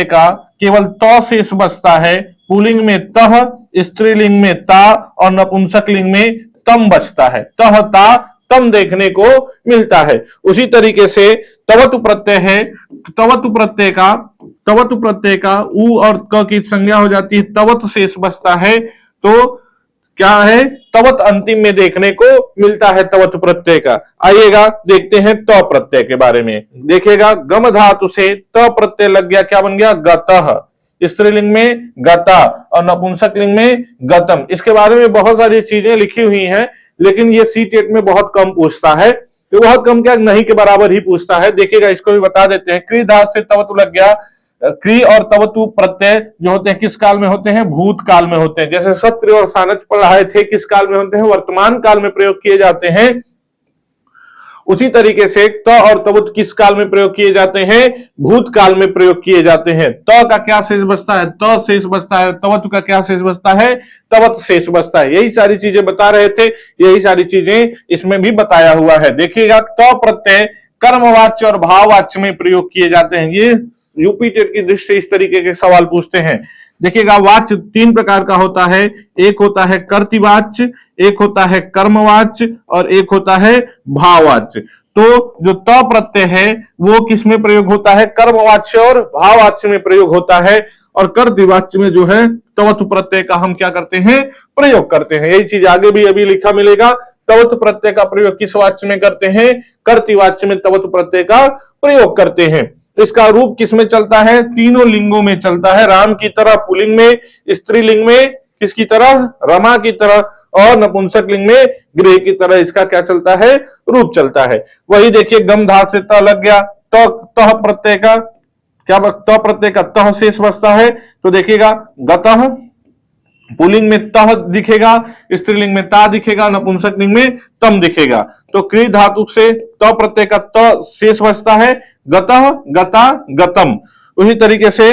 का केवल त शेष बचता है। पुल्लिंग में तह, स्त्रीलिंग में ता और नपुंसक लिंग में तम बचता है। तह ता तम देखने को मिलता है। उसी तरीके से तवतु प्रत्यय है, तवतु प्रत्यय का उ और क की संज्ञा हो जाती है, तवत शेष बचता है। तो क्या है, तवत अंतिम में देखने को मिलता है तवत प्रत्यय का। आइएगा देखते हैं त प्रत्यय के बारे में। देखिएगा गम धातु से त प्रत्यय लग गया, क्या बन गया, गतः। स्त्रीलिंग में गता और नपुंसक लिंग में गतम। इसके बारे में बहुत सारी चीजें लिखी हुई हैं, लेकिन ये सीटेट में बहुत कम पूछता है। तो बहुत कम क्या, नहीं के बराबर ही पूछता है। देखिएगा इसको भी बता देते हैं। क्री धातु से तवतु लग गया। क्री और तवतु प्रत्यय जो होते हैं किस काल में होते हैं, भूतकाल में होते हैं। जैसे सत्र और सानच पढ़ाए थे, किस काल में होते हैं, वर्तमान काल में प्रयोग किए जाते हैं। उसी तरीके से त और तवत किस काल में प्रयोग किए जाते हैं, भूतकाल में प्रयोग किए जाते हैं। त का क्या शेष बचता है, त शेष बचता है। तवत का क्या शेष बचता है, तवत शेष बचता है। यही सारी चीजें बता रहे थे, यही सारी चीजें इसमें भी बताया हुआ है। देखिएगा त प्रत्यय कर्मवाच्य और भाववाच्य में प्रयोग किए जाते हैं। ये यूपी टेट की दृष्टि से इस तरीके के सवाल पूछते हैं। देखिएगा वाच्य तीन प्रकार का होता है, एक होता है कर्तृवाच्य, एक होता है कर्मवाच्य और एक होता है भाववाच्य। तो जो त प्रत्यय है वो किसमें प्रयोग होता है, कर्मवाच्य और भाववाच्य में प्रयोग होता है। और कर्तृवाच्य में जो है तवतु प्रत्यय का हम क्या करते हैं, प्रयोग करते हैं। यही चीज आगे भी अभी लिखा मिलेगा। तवतु प्रत्यय का प्रयोग किस वाच्य में करते हैं, कर्तृवाच्य में तवतु प्रत्यय का प्रयोग करते हैं। इसका रूप किसमें चलता है, तीनों लिंगों में चलता है। राम की तरह पुल्लिंग में, स्त्रीलिंग में किसकी तरह, रमा की तरह, और नपुंसक लिंग में गृह की तरह इसका क्या चलता है, रूप चलता है। वही देखिए गम धातु से त लग गया। तह प्रत्यय का क्या, त प्रत्यय का तह शेष बचता है। तो देखिएगा गतः, पुल्लिंग में तह दिखेगा, स्त्रीलिंग में ता दिखेगा, नपुंसक लिंग में तम दिखेगा। तो क्री धातु से त प्रत्यय का त शेष बचता है, गतः, गता, गतम। उसी तरीके से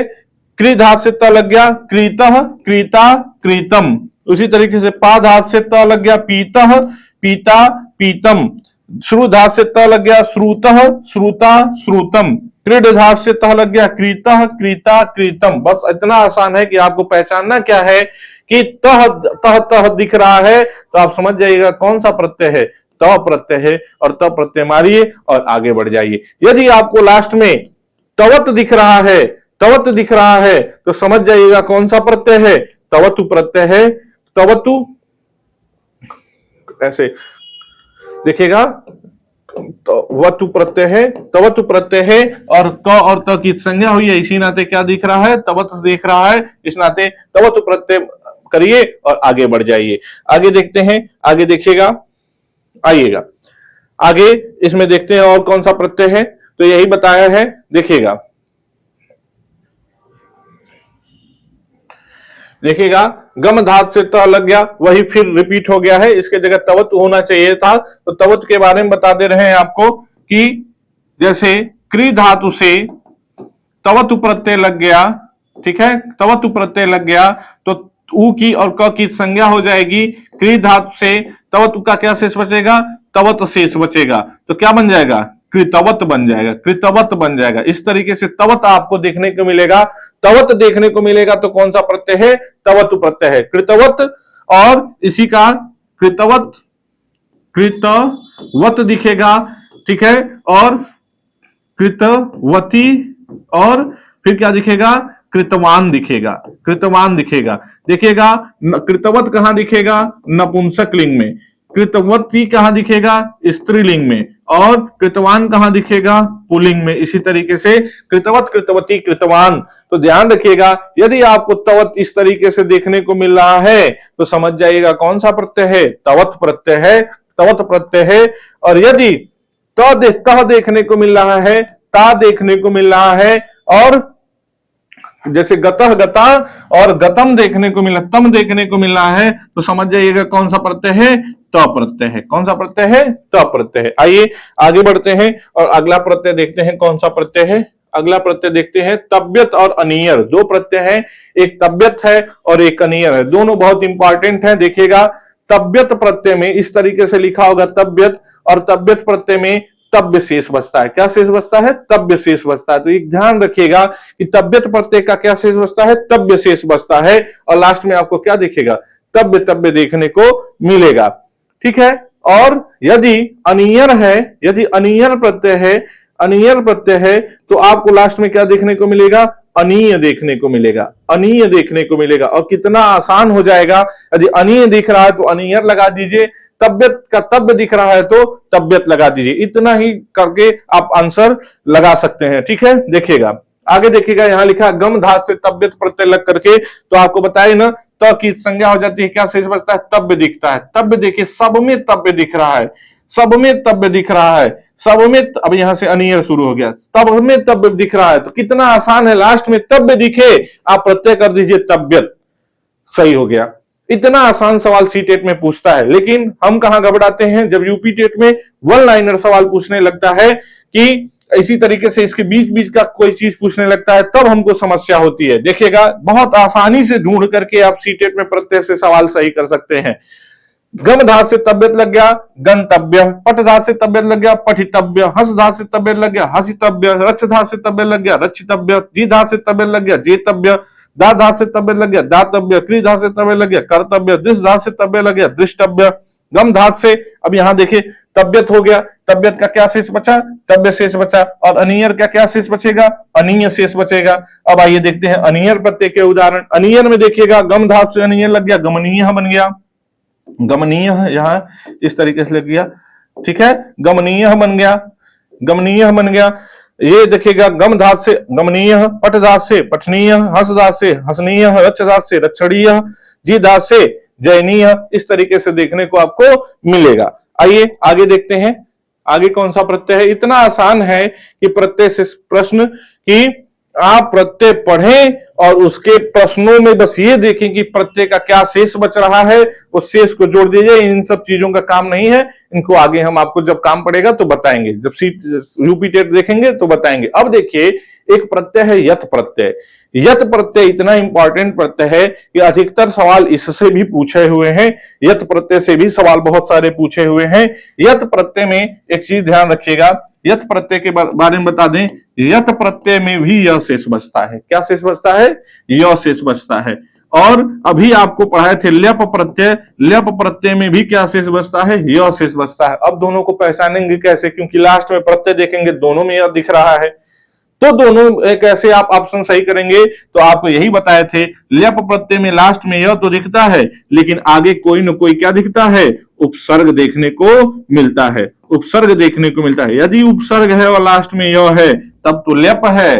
क्री धातु से त लग गया, क्रीतः, क्रीता, क्रीतम। उसी तरीके से पा धातु से त लग गया, पीतः, पीता, पीतम। श्रु धातु से त लग गया, श्रुतः, श्रुता, श्रुतम। क्रीड धातु से तह लग गया, क्रीतः, क्रीता, क्रीतम। बस इतना आसान है कि आपको पहचानना क्या है कि तह तह तह दिख रहा है तो आप समझ जाइएगा कौन सा प्रत्यय है, त प्रत्यय है। और त प्रत्यय मारिए और आगे बढ़ जाइए। यदि आपको लास्ट में तवत दिख रहा है, तवत दिख रहा है तो समझ जाइएगा कौन सा प्रत्यय है, तवतु प्रत्यय है। तवतु ऐसे देखिएगा, तवतु प्रत्यय है, तवतु प्रत्यय है। और क और त की संज्ञा हुई है, इसी नाते क्या दिख रहा है, तवत दिख रहा है। इस नाते तवतु प्रत्यय करिए और आगे बढ़ जाइए। आगे देखते हैं, आगे देखिएगा, आइएगा आगे इसमें देखते हैं और कौन सा प्रत्यय है। तो यही बताया है, देखिएगा देखिएगा गम धातु से त लग गया, वही फिर रिपीट हो गया है। इसके जगह तवत होना चाहिए था। तो तवत के बारे में बता दे रहे हैं आपको कि जैसे क्री धातु से तवतु प्रत्यय लग गया, ठीक है, तवतु प्रत्यय लग गया तो उ की और क की संज्ञा हो जाएगी। क्री धातु से तवतु का क्या शेष बचेगा, तवत शेष बचेगा। तो क्या बन जाएगा, कृतवत बन जाएगा, कृतवत बन जाएगा। इस तरीके से तवत आपको देखने को मिलेगा। तवत देखने को मिलेगा तो कौन सा प्रत्यय है, तवतु प्रत्यय है, कृतवत। और इसी का कृतवत, कृतवत दिखेगा, ठीक है, और कृतवती, और फिर क्या दिखेगा, कृतवान दिखेगा, कृतवान दिखेगा। देखिएगा कृतवत कहां दिखेगा, नपुंसक लिंग में। कृतवती कहां दिखेगा? स्त्रीलिंग में। और कृतवान कहां दिखेगा? पुल्लिंग में। इसी तरीके से कृतवत, कृतवती, कृतवान। तो ध्यान रखिएगा, यदि आपको तवत इस तरीके से देखने को मिल रहा है तो समझ जाइएगा कौन सा प्रत्यय है? तवत प्रत्यय है, तवत प्रत्यय है। और यदि तह देखने को मिल रहा है, ता देखने को मिल रहा है, और जैसे गतः, गता और गतम देखने को मिला, तम देखने को मिल रहा है, तो समझ जाइएगा कौन सा प्रत्यय है? त प्रत्यय है। कौन सा प्रत्यय है? त प्रत्यय है। आइए आगे बढ़ते हैं और अगला प्रत्यय देखते हैं कौन सा प्रत्यय है। अगला प्रत्यय देखते हैं तब्यत और अनियर। दो प्रत्यय है, एक तब्यत है और एक अनियर है। दोनों बहुत इंपॉर्टेंट है। देखिएगा, तब्यत प्रत्यय में इस तरीके से लिखा होगा तब्यत, और तब्यत प्रत्यय में तब्य शेष बचता है। क्या शेष बचता है? तब्य शेष बचता है। तो एक ध्यान रखिएगा कि तब्यत प्रत्यय का क्या शेष बचता है? तब्य शेष बचता है। और लास्ट में आपको क्या दिखेगा? तब्य तब्य देखने को मिलेगा। ठीक है। और यदि अनियर है, यदि अनियर प्रत्यय है, अनियर प्रत्यय है, तो आपको लास्ट में क्या देखने को मिलेगा? अनीय देखने को मिलेगा। अनीय देखने को मिलेगा। और कितना आसान हो जाएगा, यदि अनीय दिख रहा है तो अनियर लगा दीजिए, तब्यत का तब्य दिख रहा है तो तब्यत लगा दीजिए। इतना ही करके आप आंसर लगा सकते हैं। ठीक है। देखिएगा आगे, देखिएगा यहां लिखा गम धात से तब्यत प्रत्यय लग करके, तो आपको बताए ना, त की संज्ञा हो जाती है, क्या शेष बचता है? तब्य दिखता है। तब्य देखिए, सब में तब्य दिख रहा है, सब में तब्य दिख रहा है, सब में। अब यहां से अनियर शुरू हो गया, तब में तब्य दिख रहा है, तो कितना आसान है, लास्ट में तब्य दिखे आप प्रत्यय कर दीजिए तब्यत, सही हो गया। इतना आसान सवाल सी टेट में पूछता है। लेकिन हम कहां घबराते हैं? जब यूपी टेट में वन लाइनर सवाल पूछने लगता है कि इसी तरीके से इसके बीच बीच का कोई चीज पूछने लगता है, तब हमको समस्या होती है। देखिएगा, बहुत आसानी से ढूंढ करके आप सी टेट में प्रत्यय से सवाल सही कर सकते हैं। गम धात से तब्यत लग गया, गंतव्य। पट धात से तब्यत लग गया, पठितव्य। हंस धात से तब्यत लग गया, हसितव्य। रक्ष धात से तब्यत लग गया, रक्षितव्य। जी धात से तब्यत लग गया, जेतव्य। दा धात से तब्यत लग गया, दातव्य। क्री धात से तब्यत लग गया, कर्तव्य। दृष्ट धात से तब्यत लग गया, दृष्टव्य। गम धात से, अब यहां देखिए, तब्यत हो गया, तब्यत का क्या शेष बचा? तब्य शेष बचा। और अनियर का क्या शेष बचेगा? अनीय शेष बचेगा। अब आइए देखते हैं अनियर प्रत्यय के उदाहरण। अनियर में देखिएगा, गम धात से अनियर लग गया, गमनीय बन गया। गमनीय यहां इस तरीके से लग गया। ठीक है, गमनीय बन गया, गमनीय बन गया। ये देखिएगा, गम धात से गमनीय, पट धात से पठनीय, हंस धात से हसनीय, रक्ष धात से रक्षणीय, जी धात से जयनीय। इस तरीके से देखने को आपको मिलेगा। आइए आगे देखते हैं, आगे कौन सा प्रत्यय है। इतना आसान है कि प्रत्यय से प्रश्न की आप प्रत्यय पढ़ें और उसके प्रश्नों में बस ये देखें कि प्रत्यय का क्या शेष बच रहा है, उस शेष को जोड़ दीजिए। इन सब चीजों का काम नहीं है, इनको आगे हम आपको जब काम पड़ेगा तो बताएंगे, जब सीट यूपी टेट देखेंगे तो बताएंगे। अब देखिए, एक प्रत्यय है यत प्रत्यय। यत प्रत्यय इतना इंपॉर्टेंट प्रत्यय है कि अधिकतर सवाल इससे भी पूछे हुए हैं। यत प्रत्यय से भी सवाल बहुत सारे पूछे हुए हैं। यत प्रत्यय में एक चीज ध्यान रखिएगा, यत प्रत्यय के बारे में बता दें, यत प्रत्यय में भी यह शेष बचता है। क्या शेष बचता है? यह शेष बचता है। और अभी आपको पढ़ाए थे ल्यप प्रत्यय, ल्यप प्रत्यय में भी क्या शेष बचता है? यह शेष बचता है। अब दोनों को पहचानेंगे कैसे? क्योंकि लास्ट में प्रत्यय देखेंगे, दोनों में यह दिख रहा है, तो दोनों कैसे आप ऑप्शन सही करेंगे? तो आपको यही बताए थे, ल्यप प्रत्यय में लास्ट में यह तो दिखता है, लेकिन आगे कोई न कोई क्या दिखता है? उपसर्ग देखने को मिलता है, उपसर्ग देखने को मिलता है। यदि उपसर्ग है और लास्ट में यह है, तब तो ल्यप है।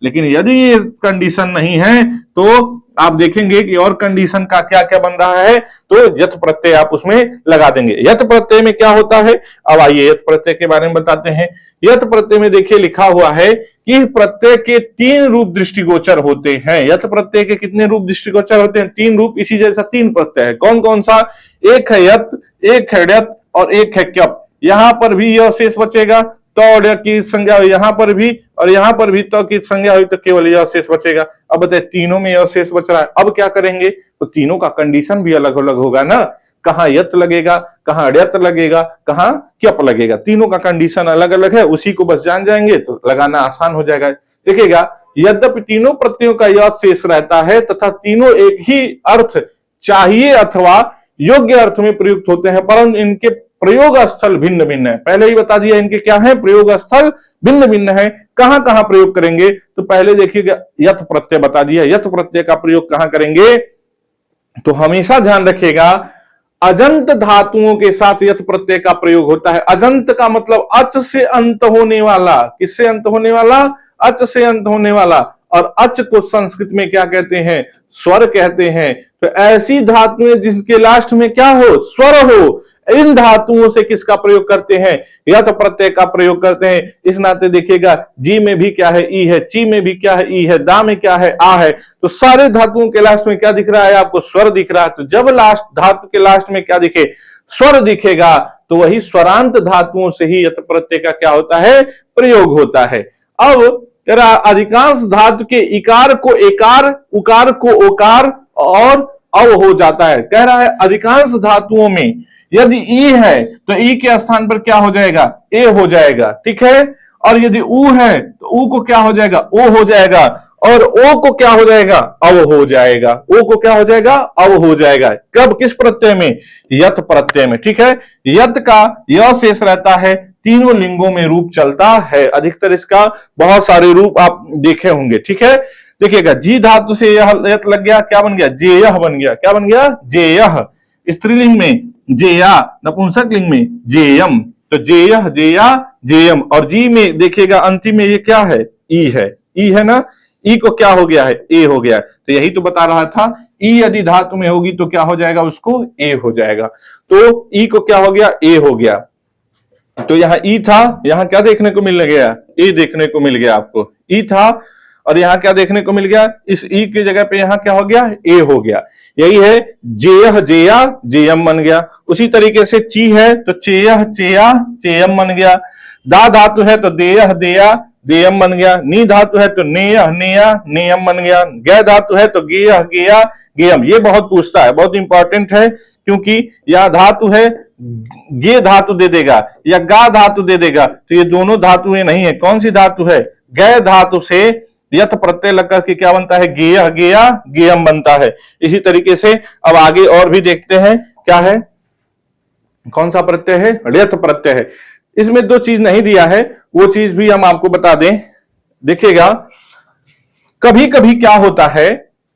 लेकिन यदि ये कंडीशन नहीं है, तो आप देखेंगे कि और कंडीशन का क्या क्या बन रहा है, तो यत प्रत्यय आप उसमें लगा देंगे। यत प्रत्यय में क्या होता है? अब आइए यत प्रत्यय के बारे में बताते हैं। यत प्रत्यय में देखिए लिखा हुआ है कि प्रत्यय के 3 रूप दृष्टिगोचर होते हैं। यत प्रत्यय के कितने रूप दृष्टिगोचर होते हैं? 3 रूप। इसी जैसा 3 प्रत्यय है। कौन कौन सा? एक है यत, एक है ड्यत और एक है क्यप। यहां पर भी यह शेष बचेगा, तो की संज्ञा हुई यहां पर भी, और यहां पर भी तो की संज्ञा हुई, तो केवल यह शेष बचेगा। अब बताए, तीनों में यह शेष बच रहा है, अब क्या करेंगे? तो तीनों का कंडीशन भी अलग अलग होगा ना, कहां यत लगेगा, कहां ड्यत लगेगा, कहां क्यप लगेगा। तीनों का कंडीशन अलग अलग है, उसी को बस जान जाएंगे तो लगाना आसान हो जाएगा। देखिएगा, यद्यपि तीनों प्रत्ययों का यह शेष रहता है तथा तीनों एक ही अर्थ चाहिए अथवा योग्य अर्थ में प्रयुक्त होते हैं, परंतु इनके प्रयोग स्थल भिन्न भिन्न है। पहले ही बता दिया इनके क्या है, प्रयोग स्थल भिन्न भिन्न है। कहां कहां प्रयोग करेंगे? तो पहले देखिएगा, यत प्रत्यय बता दिया, यत प्रत्यय का प्रयोग कहां करेंगे? तो हमेशा ध्यान रखिएगा, अजंत धातुओं के साथ यथ प्रत्यय का प्रयोग होता है। अजंत का मतलब अच से अंत होने वाला। किससे अंत होने वाला? अच से अंत होने वाला। और अच को संस्कृत में क्या कहते हैं? स्वर कहते हैं। तो ऐसी धातुएं जिनके लास्ट में क्या हो? स्वर हो, इन धातुओं से किसका प्रयोग करते हैं? यथ प्रत्यय का प्रयोग करते हैं। इस नाते देखिएगा, जी में भी क्या है? ई है। ची में भी क्या है? ई है। दा में क्या है? आ है। तो सारे धातुओं के लास्ट में क्या दिख रहा है आपको? स्वर दिख रहा है। तो जब लास्ट धातु के लास्ट में क्या दिखे? स्वर दिखेगा, तो वही स्वरांत धातुओं से ही यथ प्रत्यय का क्या होता है? प्रयोग होता है। अब अधिकांश धातु के इकार को एकार, उकार को ओकार और अव हो जाता है। कह रहा है अधिकांश धातुओं में यदि ई है तो ई के स्थान पर क्या हो जाएगा? ए हो जाएगा। ठीक है। और यदि ऊ है तो ऊ को क्या हो जाएगा? ओ हो जाएगा। और ओ को क्या हो जाएगा? अव हो जाएगा। ओ को क्या हो जाएगा? अव हो जाएगा। कब? किस प्रत्यय में? यथ प्रत्यय में। ठीक है। यथ का य शेष रहता है, तीनों लिंगों में रूप चलता है। अधिकतर इसका बहुत सारे रूप आप देखे होंगे। ठीक है। देखिएगा, जी धातु से यह यथ लग गया, क्या बन गया? जेयह बन गया। क्या बन गया? जेयह। स्त्रीलिंग में जेया, नपुंसक लिंग में जेयम। तो जेयह, जेया, जेयम। और जी में देखिएगा अंतिम में ये क्या है? ई है। ई है ना? ई को क्या हो गया है? ए हो गया। तो यही तो बता रहा था, ई यदि धातु में होगी तो क्या हो जाएगा? उसको ए हो जाएगा। तो ई को क्या हो गया? ए हो गया। तो यहां ई था, यहां क्या देखने को मिल गया? ए देखने को मिल गया आपको। ई था और यहां क्या देखने को मिल गया? इस ई की जगह पे यहां क्या हो गया? ए हो गया। यही है जेयह, जेया, जेयम बन गया। उसी तरीके से ची है तो चेयह, चेया, चेयम बन गया। दा धातु है तो देयह, देया, देयम बन गया। नी धातु है तो नेयह, नेया, नेयम बन गया। गे धातु है तो गेयह, गेया, गेयम। ये बहुत पूछता है, बहुत इंपॉर्टेंट है, क्योंकि यह धातु है, गे धातु दे देगा या गा धातु दे देगा, तो ये दोनों धातुएं नहीं है। कौन सी धातु है? गै धातु से यथ प्रत्यय लगकर के क्या बनता है? गेयह, गेया, गेयम बनता है। इसी तरीके से अब आगे और भी देखते हैं क्या है, कौन सा प्रत्यय है? यथ प्रत्यय है। इसमें दो चीज नहीं दिया है, वो चीज भी हम आपको बता दें। देखिएगा, कभी कभी क्या होता है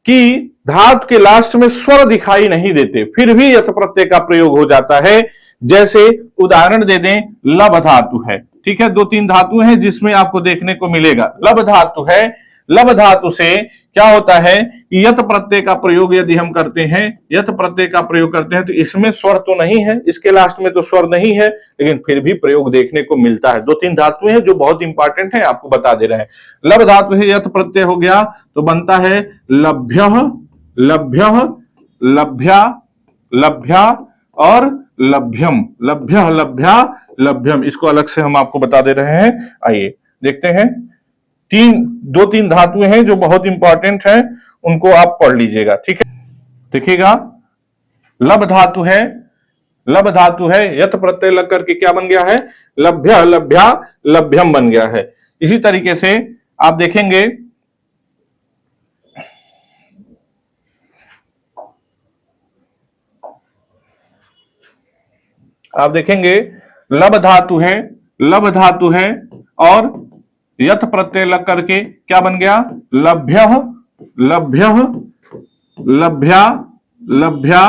कि धातु के लास्ट में स्वर दिखाई नहीं देते, फिर भी यथ प्रत्यय का प्रयोग हो जाता है। जैसे उदाहरण दे दें, लब धातु है। ठीक है। दो तीन धातु हैं जिसमें आपको देखने को मिलेगा। लब धातु है। लब धातु से क्या होता है कि यथ प्रत्यय का प्रयोग यदि हम करते हैं, यथ प्रत्यय का प्रयोग करते हैं, तो इसमें स्वर तो नहीं है, इसके लास्ट में तो स्वर नहीं है, लेकिन फिर भी प्रयोग देखने को मिलता है। दो तीन धातुएं हैं जो बहुत इंपॉर्टेंट है, आपको बता दे रहे हैं। लब धातु से यथ प्रत्यय हो गया तो बनता है लभ्यः, लभ्यः, लभ्या, लभ्या और लभ्यम। लभ्यः, लभ्या, लभ्यम। इसको अलग से हम आपको बता दे रहे हैं। आइए देखते हैं। दो तीन धातुएं हैं जो बहुत इंपॉर्टेंट हैं, उनको आप पढ़ लीजिएगा। ठीक है। देखिएगा, लब धातु है। लब धातु है, यथ प्रत्यय लग करके क्या बन गया है? लभ्य, लभ्या, लभ्यम बन गया है। इसी तरीके से आप देखेंगे, लब धातु है, लब धातु है और यथ प्रत्यय लग करके क्या बन गया? लभ्यः, लभ्यः, लभ्या, लभ्या,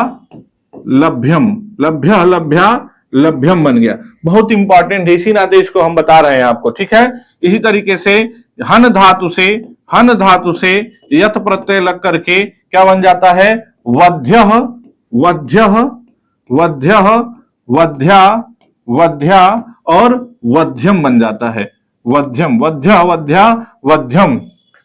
लभ्यम। लभ्यः, लभ्या, लभ्यम बन गया। बहुत इंपॉर्टेंट है, इसी नाते इसको हम बता रहे हैं आपको। ठीक है। इसी तरीके से हन धातु से, हन धातु से यथ प्रत्यय लग करके क्या बन जाता है? वध्यः, वध्यः, वध्यः, वध्या, वध्या और वध्यम बन जाता है। वध्यम, वध्या, वध्या, वध्यम।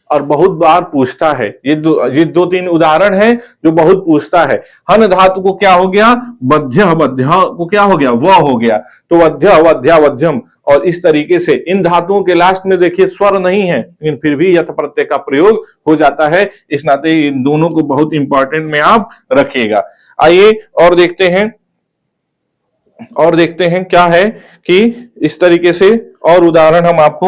और बहुत बार पूछता है, ये दो तीन उदाहरण है जो बहुत पूछता है। हन धातु को क्या हो गया? वध्य, वध्या को क्या हो गया? व हो गया। तो वध्य, वध्या, वध्यम। और इस तरीके से इन धातुओं के लास्ट में देखिए स्वर नहीं है, लेकिन फिर भी यथ प्रत्यय का प्रयोग हो जाता है। इस नाते इन दोनों को बहुत इंपॉर्टेंट में आप रखिएगा। आइए और देखते हैं, और देखते हैं क्या है कि इस तरीके से और उदाहरण हम आपको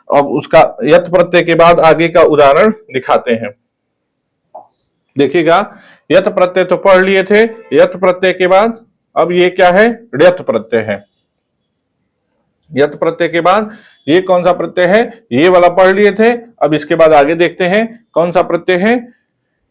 अब उसका यथ प्रत्यय के बाद आगे का उदाहरण दिखाते हैं। देखिएगा, यथ प्रत्यय तो पढ़ लिए थे। यथ प्रत्यय के बाद अब ये क्या है? यथ प्रत्यय है। यथ प्रत्यय के बाद ये कौन सा प्रत्यय है? ये वाला पढ़ लिए थे। अब इसके बाद आगे देखते हैं कौन सा प्रत्यय है।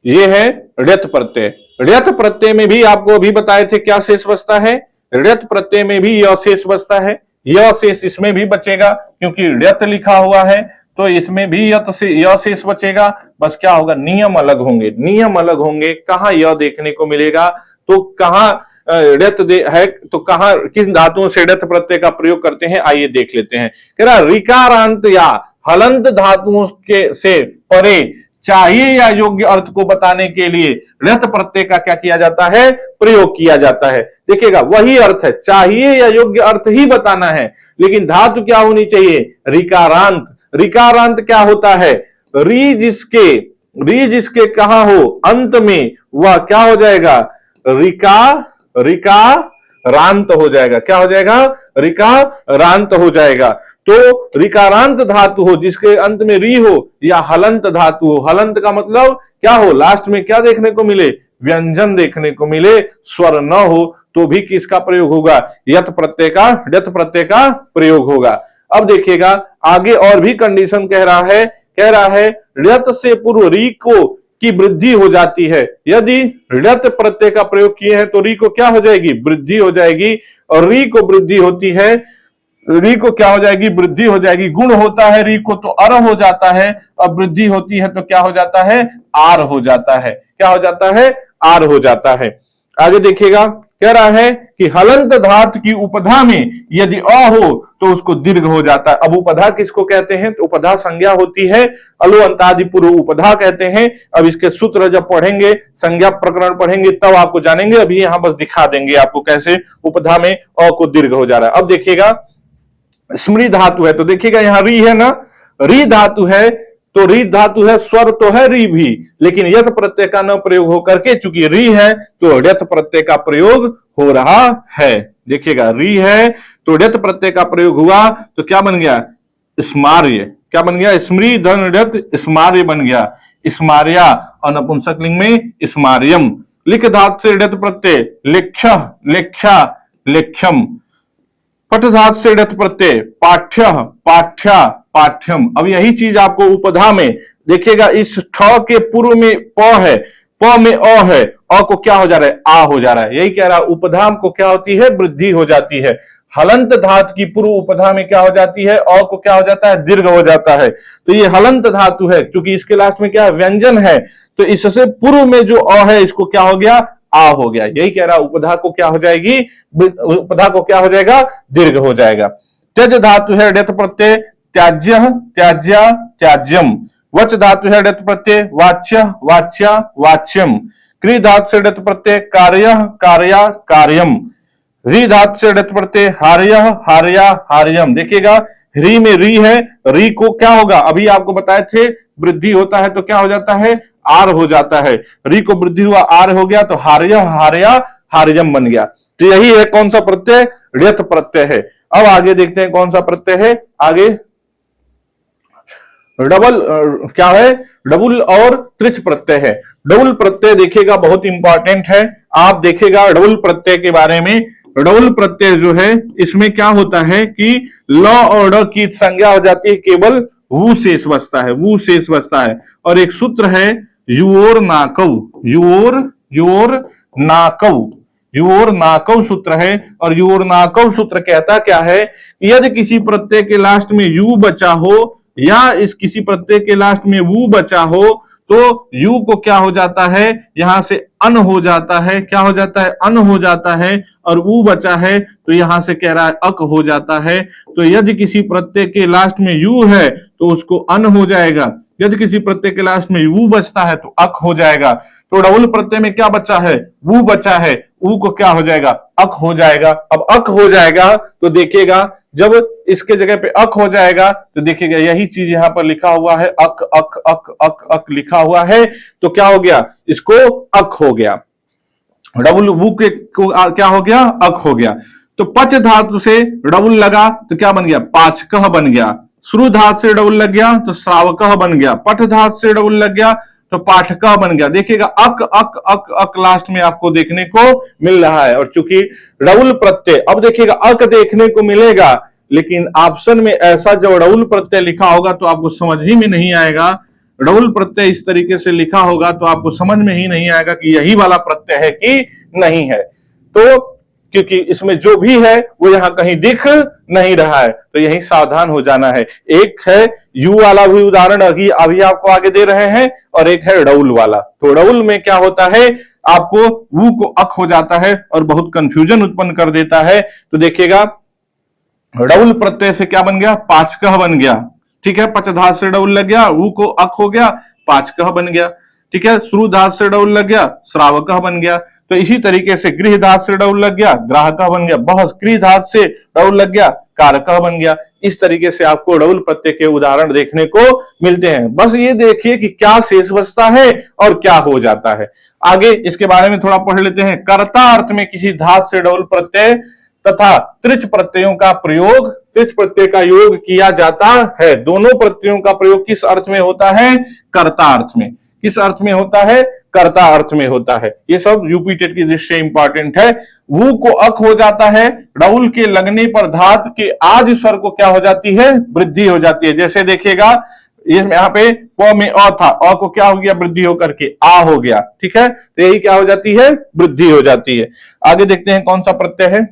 ये है यथ प्रत्यय। ऋयत प्रत्यय में भी आपको अभी बताए थे क्या शेष बचता है, ऋयत प्रत्यय में भी य शेष बचता है, य शेष इसमें भी बचेगा क्योंकि ऋयत लिखा हुआ है, तो इसमें भी यत से य शेष बचेगा। बस क्या होगा, नियम अलग होंगे, नियम अलग होंगे। कहाँ य देखने को मिलेगा, तो कहाँ ऋत है, तो कहाँ किस धातुओं से ऋत प्रत्यय का प्रयोग करते हैं, आइए देख लेते हैं। कह रहा ऋकारांत या हलंत धातुओं के से परे चाहिए या योग्य अर्थ को बताने के लिए ऋत प्रत्यय का क्या किया जाता है, प्रयोग किया जाता है। देखिएगा वही अर्थ है, चाहिए या योग्य अर्थ ही बताना है, लेकिन धातु क्या होनी चाहिए, ऋकारांत। ऋकारांत क्या होता है, री जिसके कहा हो अंत में, वह क्या हो जाएगा, रिका रांत हो जाएगा। क्या हो जाएगा, रिका रांत हो जाएगा। तो रिकारांत धातु हो जिसके अंत में री हो, या हलंत धातु हो, हलंत का मतलब क्या हो, लास्ट में क्या देखने को मिले, व्यंजन देखने को मिले, स्वर न हो, तो भी किसका प्रयोग होगा, यत प्रत्यय का, यत प्रत्यय का प्रयोग होगा। अब देखिएगा आगे और भी कंडीशन कह रहा है ऋत से पूर्व री को की वृद्धि हो जाती है। यदि ऋत प्रत्यय का प्रयोग किए हैं तो री को क्या हो जाएगी, वृद्धि हो जाएगी। और री को वृद्धि होती है, री को क्या हो जाएगी, वृद्धि हो जाएगी। गुण होता है री को तो अर हो जाता है, अब वृद्धि होती है तो क्या हो जाता है, आर हो जाता है। क्या हो जाता है, आर हो जाता है। आगे देखिएगा कह रहा है कि हलंत धातु की उपधा में यदि अ हो तो उसको दीर्घ हो जाता है। अब उपधा किसको कहते हैं, तो उपधा संज्ञा होती है, अलो अंतादि पूर्व उपधा कहते हैं। अब इसके सूत्र जब पढ़ेंगे, संज्ञा प्रकरण पढ़ेंगे, तब आपको जानेंगे। अभी यहां बस दिखा देंगे आपको कैसे उपधा में अ को दीर्घ हो जा रहा है। अब देखिएगा स्मृति धातु है, तो देखिएगा यहां री है ना, री धातु है, तो री धातु है, स्वर तो है री भी, लेकिन यथ प्रत्यय का न प्रयोग होकर के, चूंकि री है तो यथ प्रत्यय का प्रयोग हो रहा है। देखिएगा री है तो यथ प्रत्यय का प्रयोग हुआ, तो क्या बन गया, स्मार्य। क्या बन गया, स्मृ धन यथ स्मार्य बन गया, स्मार्या। और नपुंसकलिंग में स्मार्यम। लिख धातु से यथ प्रत्यय लेख्य, लेख्या, लेख्यम। पठ धातु से ऋत प्रत्यय पाठ्य, पाठ्या, पाठ्यम। अब यही चीज आपको उपधा में देखिएगा, इस ठ के पूर्व में प है, प में अ है, अ को क्या हो जा रहा है, आ हो जा रहा है। यही कह रहा है उपधा को क्या होती है, वृद्धि हो जाती है। हलंत धातु की पूर्व उपधा में क्या हो जाती है, अ को क्या हो जाता है, दीर्घ हो जाता है। तो ये हलंत धातु है, क्योंकि इसके लास्ट में क्या है, व्यंजन है, तो इससे पूर्व में जो अ है इसको क्या हो गया, आ हो गया। यही कह रहा उपधा को क्या हो जाएगी, उपधा को क्या हो जाएगा, दीर्घ हो जाएगा। त्यज धातु है ऋत प्रत्यय त्याज्य, त्याज्या, त्याज्यम। वच धातु है ऋत प्रत्यय वाच्य, वाच्या, वाच्यम। क्री धातु से ऋत प्रत्यय कार्य, कार्या, कार्यम। री धातु से ऋत प्रत्यय हार्य, हार्या, हार्यम। देखिएगा री में री है, री को क्या होगा, अभी आपको बताए थे वृद्धि होता है तो क्या हो जाता है, आर हो जाता है। री को वृद्धि हुआ, आर हो गया, तो हार्य, हार्या, हार्यम बन गया। तो यही है कौन सा प्रत्यय, ऋत प्रत्यय है। अब आगे देखते हैं कौन सा प्रत्यय है, आगे डबल क्या है, डबल और त्रिच प्रत्यय है। डबल प्रत्यय देखिएगा बहुत इंपॉर्टेंट है, आप देखिएगा डबल प्रत्यय के बारे में। डबल प्रत्यय जो है इसमें क्या होता है कि ल और ड की संज्ञा हो जाती है, केवल वू शेष बचता है, वू शेष बचता है। और एक सूत्र है युओर नाकव, युओर, युओर नाकव, युओर नाकव सूत्र है। और युओर नाकव सूत्र कहता क्या है, यदि किसी प्रत्यय के लास्ट में यू बचा हो या इस किसी प्रत्यय के लास्ट में वू बचा हो, तो यू को क्या हो जाता है, यहां से अन हो जाता है। क्या हो जाता है, अन हो जाता है। और ऊ बचा है तो यहां से कह रहा है अक हो जाता है। तो यदि किसी प्रत्यय के लास्ट में यू है तो उसको अन हो जाएगा, यदि किसी प्रत्यय के लास्ट में यू बचता है तो अक हो जाएगा। तो डबल प्रत्यय में क्या बचा है, वू बचा है, ऊ को क्या हो जाएगा, अक हो जाएगा। अब अक हो जाएगा तो देखिएगा जब इसके जगह पे अक हो जाएगा तो देखिएगा यही चीज यहां पर लिखा हुआ है, अक अक अक अक अक लिखा हुआ है, तो क्या हो गया, इसको अक हो गया। डबल वू के को क्या हो गया, अक हो गया। तो पच धातु से डबल लगा तो क्या बन गया, पाचकह बन गया। श्रु धातु से डबल लग गया तो श्रावकह बन गया। पठ धातु से डबल लग गया तो पाठकह बन गया। देखिएगा अक अक अक अक लास्ट में आपको देखने को मिल रहा है। और चूंकि डबल प्रत्यय, अब देखिएगा अक देखने को मिलेगा, लेकिन ऑप्शन में ऐसा जब डबल प्रत्यय लिखा होगा तो आपको समझ ही में नहीं आएगा। रउल प्रत्यय इस तरीके से लिखा होगा तो आपको समझ में ही नहीं आएगा कि यही वाला प्रत्यय है कि नहीं है। तो क्योंकि इसमें जो भी है वो यहां कहीं दिख नहीं रहा है, तो यही सावधान हो जाना है। एक है यू वाला भी उदाहरण अभी अभी आपको आगे दे रहे हैं, और एक है रउल वाला। तो रउल में क्या होता है, आपको वू को अक हो जाता है और बहुत कंफ्यूजन उत्पन्न कर देता है। तो देखिएगा, रउल प्रत्यय से क्या बन गया, पाचकह बन गया। ठीक है, पच धात से रउल लग गया, वू को अक हो गया, पाचकह बन गया। ठीक है, श्रु धात से रउल लग गया, श्रावकह बन गया। तो इसी तरीके से गृह धात से रउल लग गया, ग्राहकह बन गया। बहस क्री धात से रउल लग गया, कारकह बन गया। इस तरीके से आपको रउल प्रत्यय के उदाहरण देखने को मिलते हैं। बस ये देखिए कि क्या शेष बचता है और क्या हो जाता है। आगे इसके बारे में थोड़ा पढ़ लेते हैं। कर्ता अर्थ में किसी धात से रउल प्रत्यय तथा त्रिच प्रत्ययों का प्रयोग, त्रिच प्रत्यय का योग किया जाता है। दोनों प्रत्ययों का प्रयोग किस अर्थ में होता है, कर्ता अर्थ में। किस अर्थ में होता है, कर्ता अर्थ में होता है। ये सब यूपी टेट की दृष्टि से इंपॉर्टेंट है। वू को अक हो जाता है, रउल के लगने पर धातु के आदि स्वर को क्या हो जाती है, वृद्धि हो जाती है। जैसे देखिएगा, यहाँ पे प में अ था, अ को क्या हो गया, वृद्धि होकर के आ हो गया। ठीक है, तो यही क्या हो जाती है, वृद्धि हो जाती है। आगे देखते हैं कौन सा प्रत्यय है।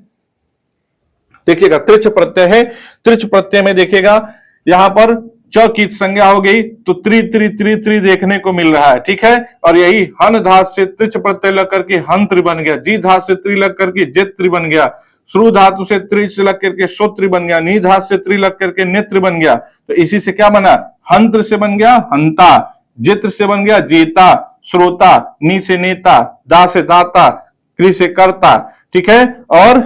देखिएगा, त्रिच प्रत्यय है। त्रिच प्रत्यय में देखिएगा, यहां पर च की संज्ञा हो गई तो त्रि त्रि त्रि त्रि देखने को मिल रहा है। ठीक है, और यही हन धात से त्रिच प्रत्यय लग करके हंत्र बन गया, जी धात से त्रि लग करके जेत्र बन गया, श्रु धातु से त्रि से लग करके श्रोत्र बन गया, नी धात से त्रि लग करके नेत्र बन गया। तो इसी से क्या बना, हंत्र से बन गया हंता, जित्र से बन गया जेता, श्रोता, नी से नेता, दा से दाता, क्रि से कर्ता। ठीक है, और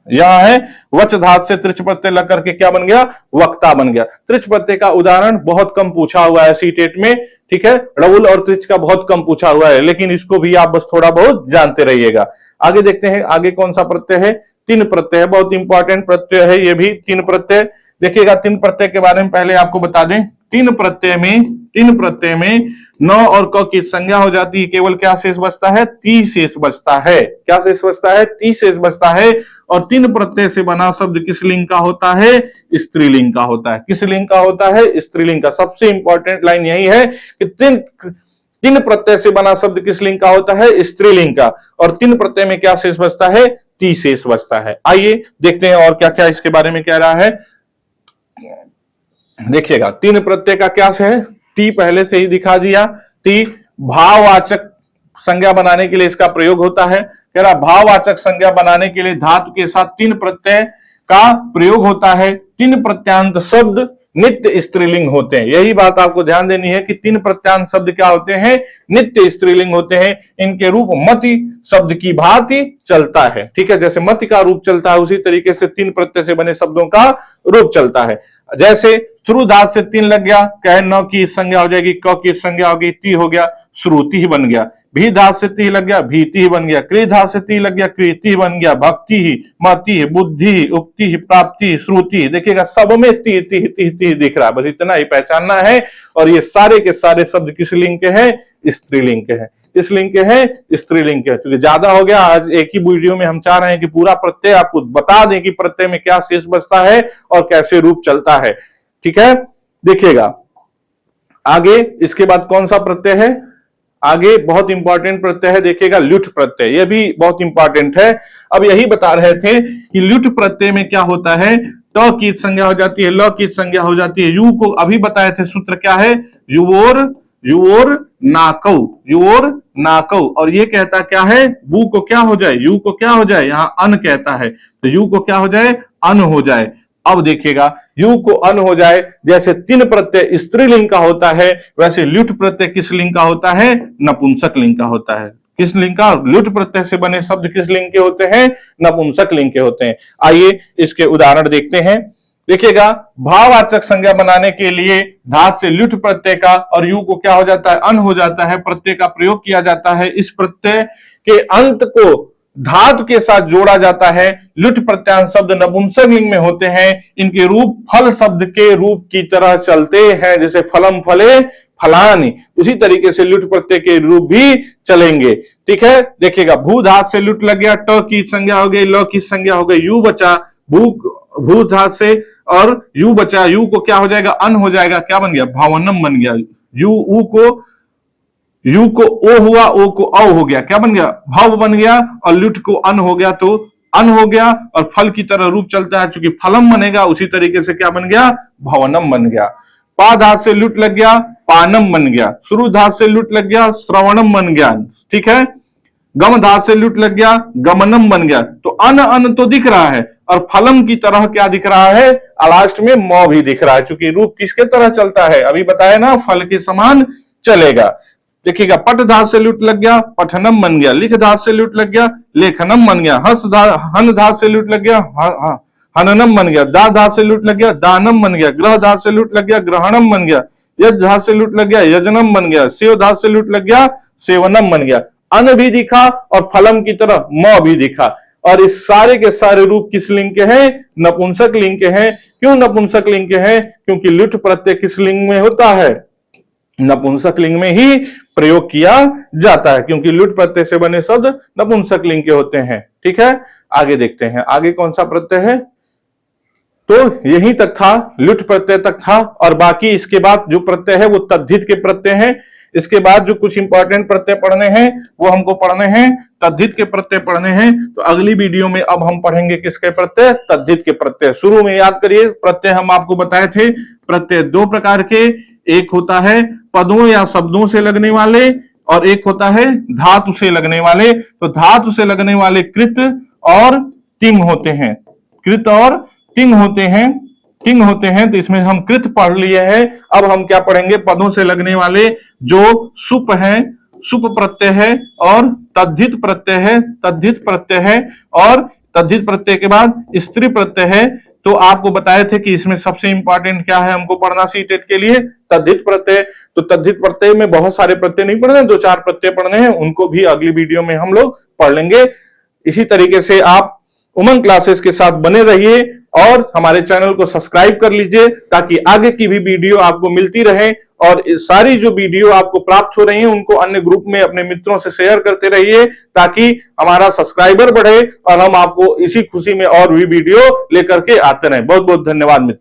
यहां है वच धात से त्रिच प्रत्यय लग करके क्या बन गया, वक्ता बन गया। त्रिच प्रत्यय का उदाहरण बहुत कम पूछा हुआ है सीटेट में। ठीक है, रउल और त्रिच का बहुत कम पूछा हुआ है, लेकिन इसको भी आप बस थोड़ा बहुत जानते रहिएगा। आगे देखते हैं, आगे कौन सा प्रत्यय है, तीन प्रत्यय है। बहुत इंपॉर्टेंट प्रत्यय है ये भी, तीन प्रत्यय। देखिएगा, तीन प्रत्यय के बारे में पहले आपको बता दें। तीन प्रत्यय में न और क की संज्ञा हो जाती है, केवल क्या शेष बचता है, ती शेष बचता है। क्या शेष बचता है, ती शेष बचता है। और तीन प्रत्यय से बना शब्द किस लिंग का होता है, स्त्रीलिंग का होता है। किस लिंग का होता है, स्त्रीलिंग का। सबसे इंपॉर्टेंट लाइन यही है कि तीन प्रत्यय से बना शब्द किस लिंग का होता है, स्त्रीलिंग का। और तीन प्रत्यय में क्या शेष बचता है, ती शेष बचता है। आइए देखते हैं और क्या क्या इसके बारे में कह रहा है। देखिएगा, तीन प्रत्यय का क्या है, ती पहले से ही दिखा दिया। ती भाववाचक संज्ञा बनाने के लिए इसका प्रयोग होता है। कह रहा भाववाचक संज्ञा बनाने के लिए धातु के साथ तीन प्रत्यय का प्रयोग होता है। तीन प्रत्यांत शब्द नित्य स्त्रीलिंग होते हैं। यही बात आपको ध्यान देनी है कि तीन प्रत्यांत शब्द क्या होते हैं, नित्य स्त्रीलिंग होते हैं। इनके रूप मति शब्द की भांति चलता है। ठीक है, जैसे मति का रूप चलता है उसी तरीके से तीन प्रत्यय से बने शब्दों का रूप चलता है। जैसे श्रु धात से तीन लग गया, कह न की संज्ञा हो जाएगी, क की संज्ञा होगी, ती हो गया, श्रुति ही बन गया। भी धात से ती लग गया, भीति ही बन गया। क्री धात से ती लग गया, कृति बन गया। भक्ति ही, मति ही, बुद्धि ही, उक्ति ही, प्राप्ति ही, श्रुति ही। देखिएगा, सब में ती ती ती ती दिख रहा है, बस इतना ही पहचानना है। और ये सारे के सारे शब्द किस लिंग के हैं, स्त्रीलिंग के हैं। किस लिंग के हैं, स्त्रीलिंग के। क्योंकि ज्यादा हो गया, आज एक ही वीडियो में हम चाह रहे हैं कि पूरा प्रत्यय आपको बता दें कि प्रत्यय में क्या शेष बचता है और कैसे रूप चलता है। ठीक है, देखिएगा आगे इसके बाद कौन सा प्रत्यय है, आगे बहुत इंपॉर्टेंट प्रत्यय है। देखिएगा, ल्युट प्रत्यय, यह भी बहुत इंपॉर्टेंट है। अब यही बता रहे थे कि ल्युट प्रत्यय में क्या होता है, ट की संज्ञा हो जाती है, ल की संज्ञा हो जाती है। यू को अभी बताए थे, सूत्र क्या है, युवोर युवोर नाकौ, युवोर नाकौ। और ये कहता क्या है, बू को क्या हो जाए, यू को क्या हो जाए, यहां अन कहता है, तो यू को क्या हो जाए, अन हो जाए। अब देखिएगा, यू को अन हो जाए, जैसे तीन प्रत्यय स्त्रीलिंग का होता है, वैसे ल्युट प्रत्यय किस लिंग का होता है, नपुंसक लिंग का होता है। किस लिंग का, ल्युट प्रत्यय से बने शब्द किस लिंग के होते हैं, नपुंसक लिंग के होते हैं। आइए इसके उदाहरण देखते हैं। देखिएगा, भाववाचक संज्ञा बनाने के लिए धात से ल्युट प्रत्यय का और यू को क्या हो जाता है, अन हो जाता है, प्रत्यय का प्रयोग किया जाता है। इस प्रत्यय के अंत को धातु के साथ जोड़ा जाता है। लुट प्रत्यांत शब्द नपुंसक लिंग में होते हैं। इनके रूप फल शब्द के रूप की तरह चलते हैं, जैसे फलम फले फलानी, उसी तरीके से लुट प्रत्यय के रूप भी चलेंगे। ठीक है, देखिएगा, भू धात से लुट लग गया, ट की संज्ञा हो गई, ल की संज्ञा हो गई, यू बचा, भू धात से और यू बचा, यू को क्या हो जाएगा, अन हो जाएगा, क्या बन गया, भावनम बन गया। यू को ओ हुआ, ओ को औ हो गया, क्या बन गया? भव बन गया। और लुट को अन हो गया तो अन हो गया। और फल की तरह रूप चलता है, चूंकि फलम बनेगा, उसी तरीके से क्या बन गया? भवनम बन गया। पा धात से लुट लग गया, पानम बन गया। शुरू धात से लुट लग गया, श्रवणम बन गया। ठीक है। गम धात से लुट लग गया, गमनम बन गया। तो अन अन तो दिख रहा है, और फलम की तरह क्या दिख रहा है? लास्ट में म भी दिख रहा है, चूंकि रूप किसके तरह चलता है? अभी बताया ना, फल के समान चलेगा। देखिएगा, पट धात से लुट लग गया, पठनम बन गया। लिख धात से लुट लग गया, लेखनम बन गया। हन धात से लुट लग गया, हननम बन गया। दा धात से लुट लग गया, दानम बन गया। ग्रह धात से लुट लग गया, ग्रहणम बन गया। यज धात से लुट लग गया, यजनम बन गया। सेव धात से लुट लग गया, सेवनम बन गया। अन भी दिखा और फलम की तरह म भी दिखा। और इस सारे के सारे रूप किस लिंग के हैं? नपुंसक लिंग के हैं। क्यों नपुंसक लिंग के हैं? क्योंकि लुट प्रत्यय किस लिंग में होता है? नपुंसक लिंग में ही प्रयोग किया जाता है, क्योंकि लुट प्रत्यय से बने शब्द नपुंसक लिंग के होते हैं। ठीक है, आगे देखते हैं, आगे कौन सा प्रत्यय है। तो यहीं तक था, लुट प्रत्यय तक था। और बाकी इसके बाद जो प्रत्यय है वो तद्धित के प्रत्यय हैं। इसके बाद जो कुछ इंपॉर्टेंट प्रत्यय पढ़ने हैं वो हमको पढ़ने हैं, तद्धित के प्रत्यय पढ़ने हैं। तो अगली वीडियो में अब हम पढ़ेंगे किसके प्रत्यय? तद्धित के प्रत्यय। शुरू में याद करिए, प्रत्यय हम आपको बताए थे, प्रत्यय दो प्रकार के, एक होता है पदों या शब्दों से लगने वाले, और एक होता है धातु से लगने वाले। तो धातु से लगने वाले कृत और तिंग होते हैं, कृत और तिंग होते हैं, तिंग होते हैं। तो इसमें हम कृत पढ़ लिए हैं। अब हम क्या पढ़ेंगे? पदों से लगने वाले जो सुप है, सुप प्रत्यय है, और तद्धित प्रत्यय है, तद्धित प्रत्यय है। और तद्धित प्रत्यय के बाद स्त्री प्रत्यय है। तो आपको बताए थे कि इसमें सबसे इंपॉर्टेंट क्या है हमको पढ़ना सीटेट के लिए? तद्धित प्रत्यय। तो तद्धित प्रत्यय में बहुत सारे प्रत्यय नहीं पढ़ने, दो चार प्रत्यय पढ़ने हैं, उनको भी अगली वीडियो में हम लोग पढ़ लेंगे। इसी तरीके से आप उमंग क्लासेस के साथ बने रहिए और हमारे चैनल को सब्सक्राइब कर लीजिए, ताकि आगे की भी वीडियो आपको मिलती रहे। और सारी जो वीडियो आपको प्राप्त हो रही है उनको अन्य ग्रुप में अपने मित्रों से शेयर करते रहिए, ताकि हमारा सब्सक्राइबर बढ़े और हम आपको इसी खुशी में और भी वीडियो लेकर के आते रहें। बहुत बहुत धन्यवाद मित्रों।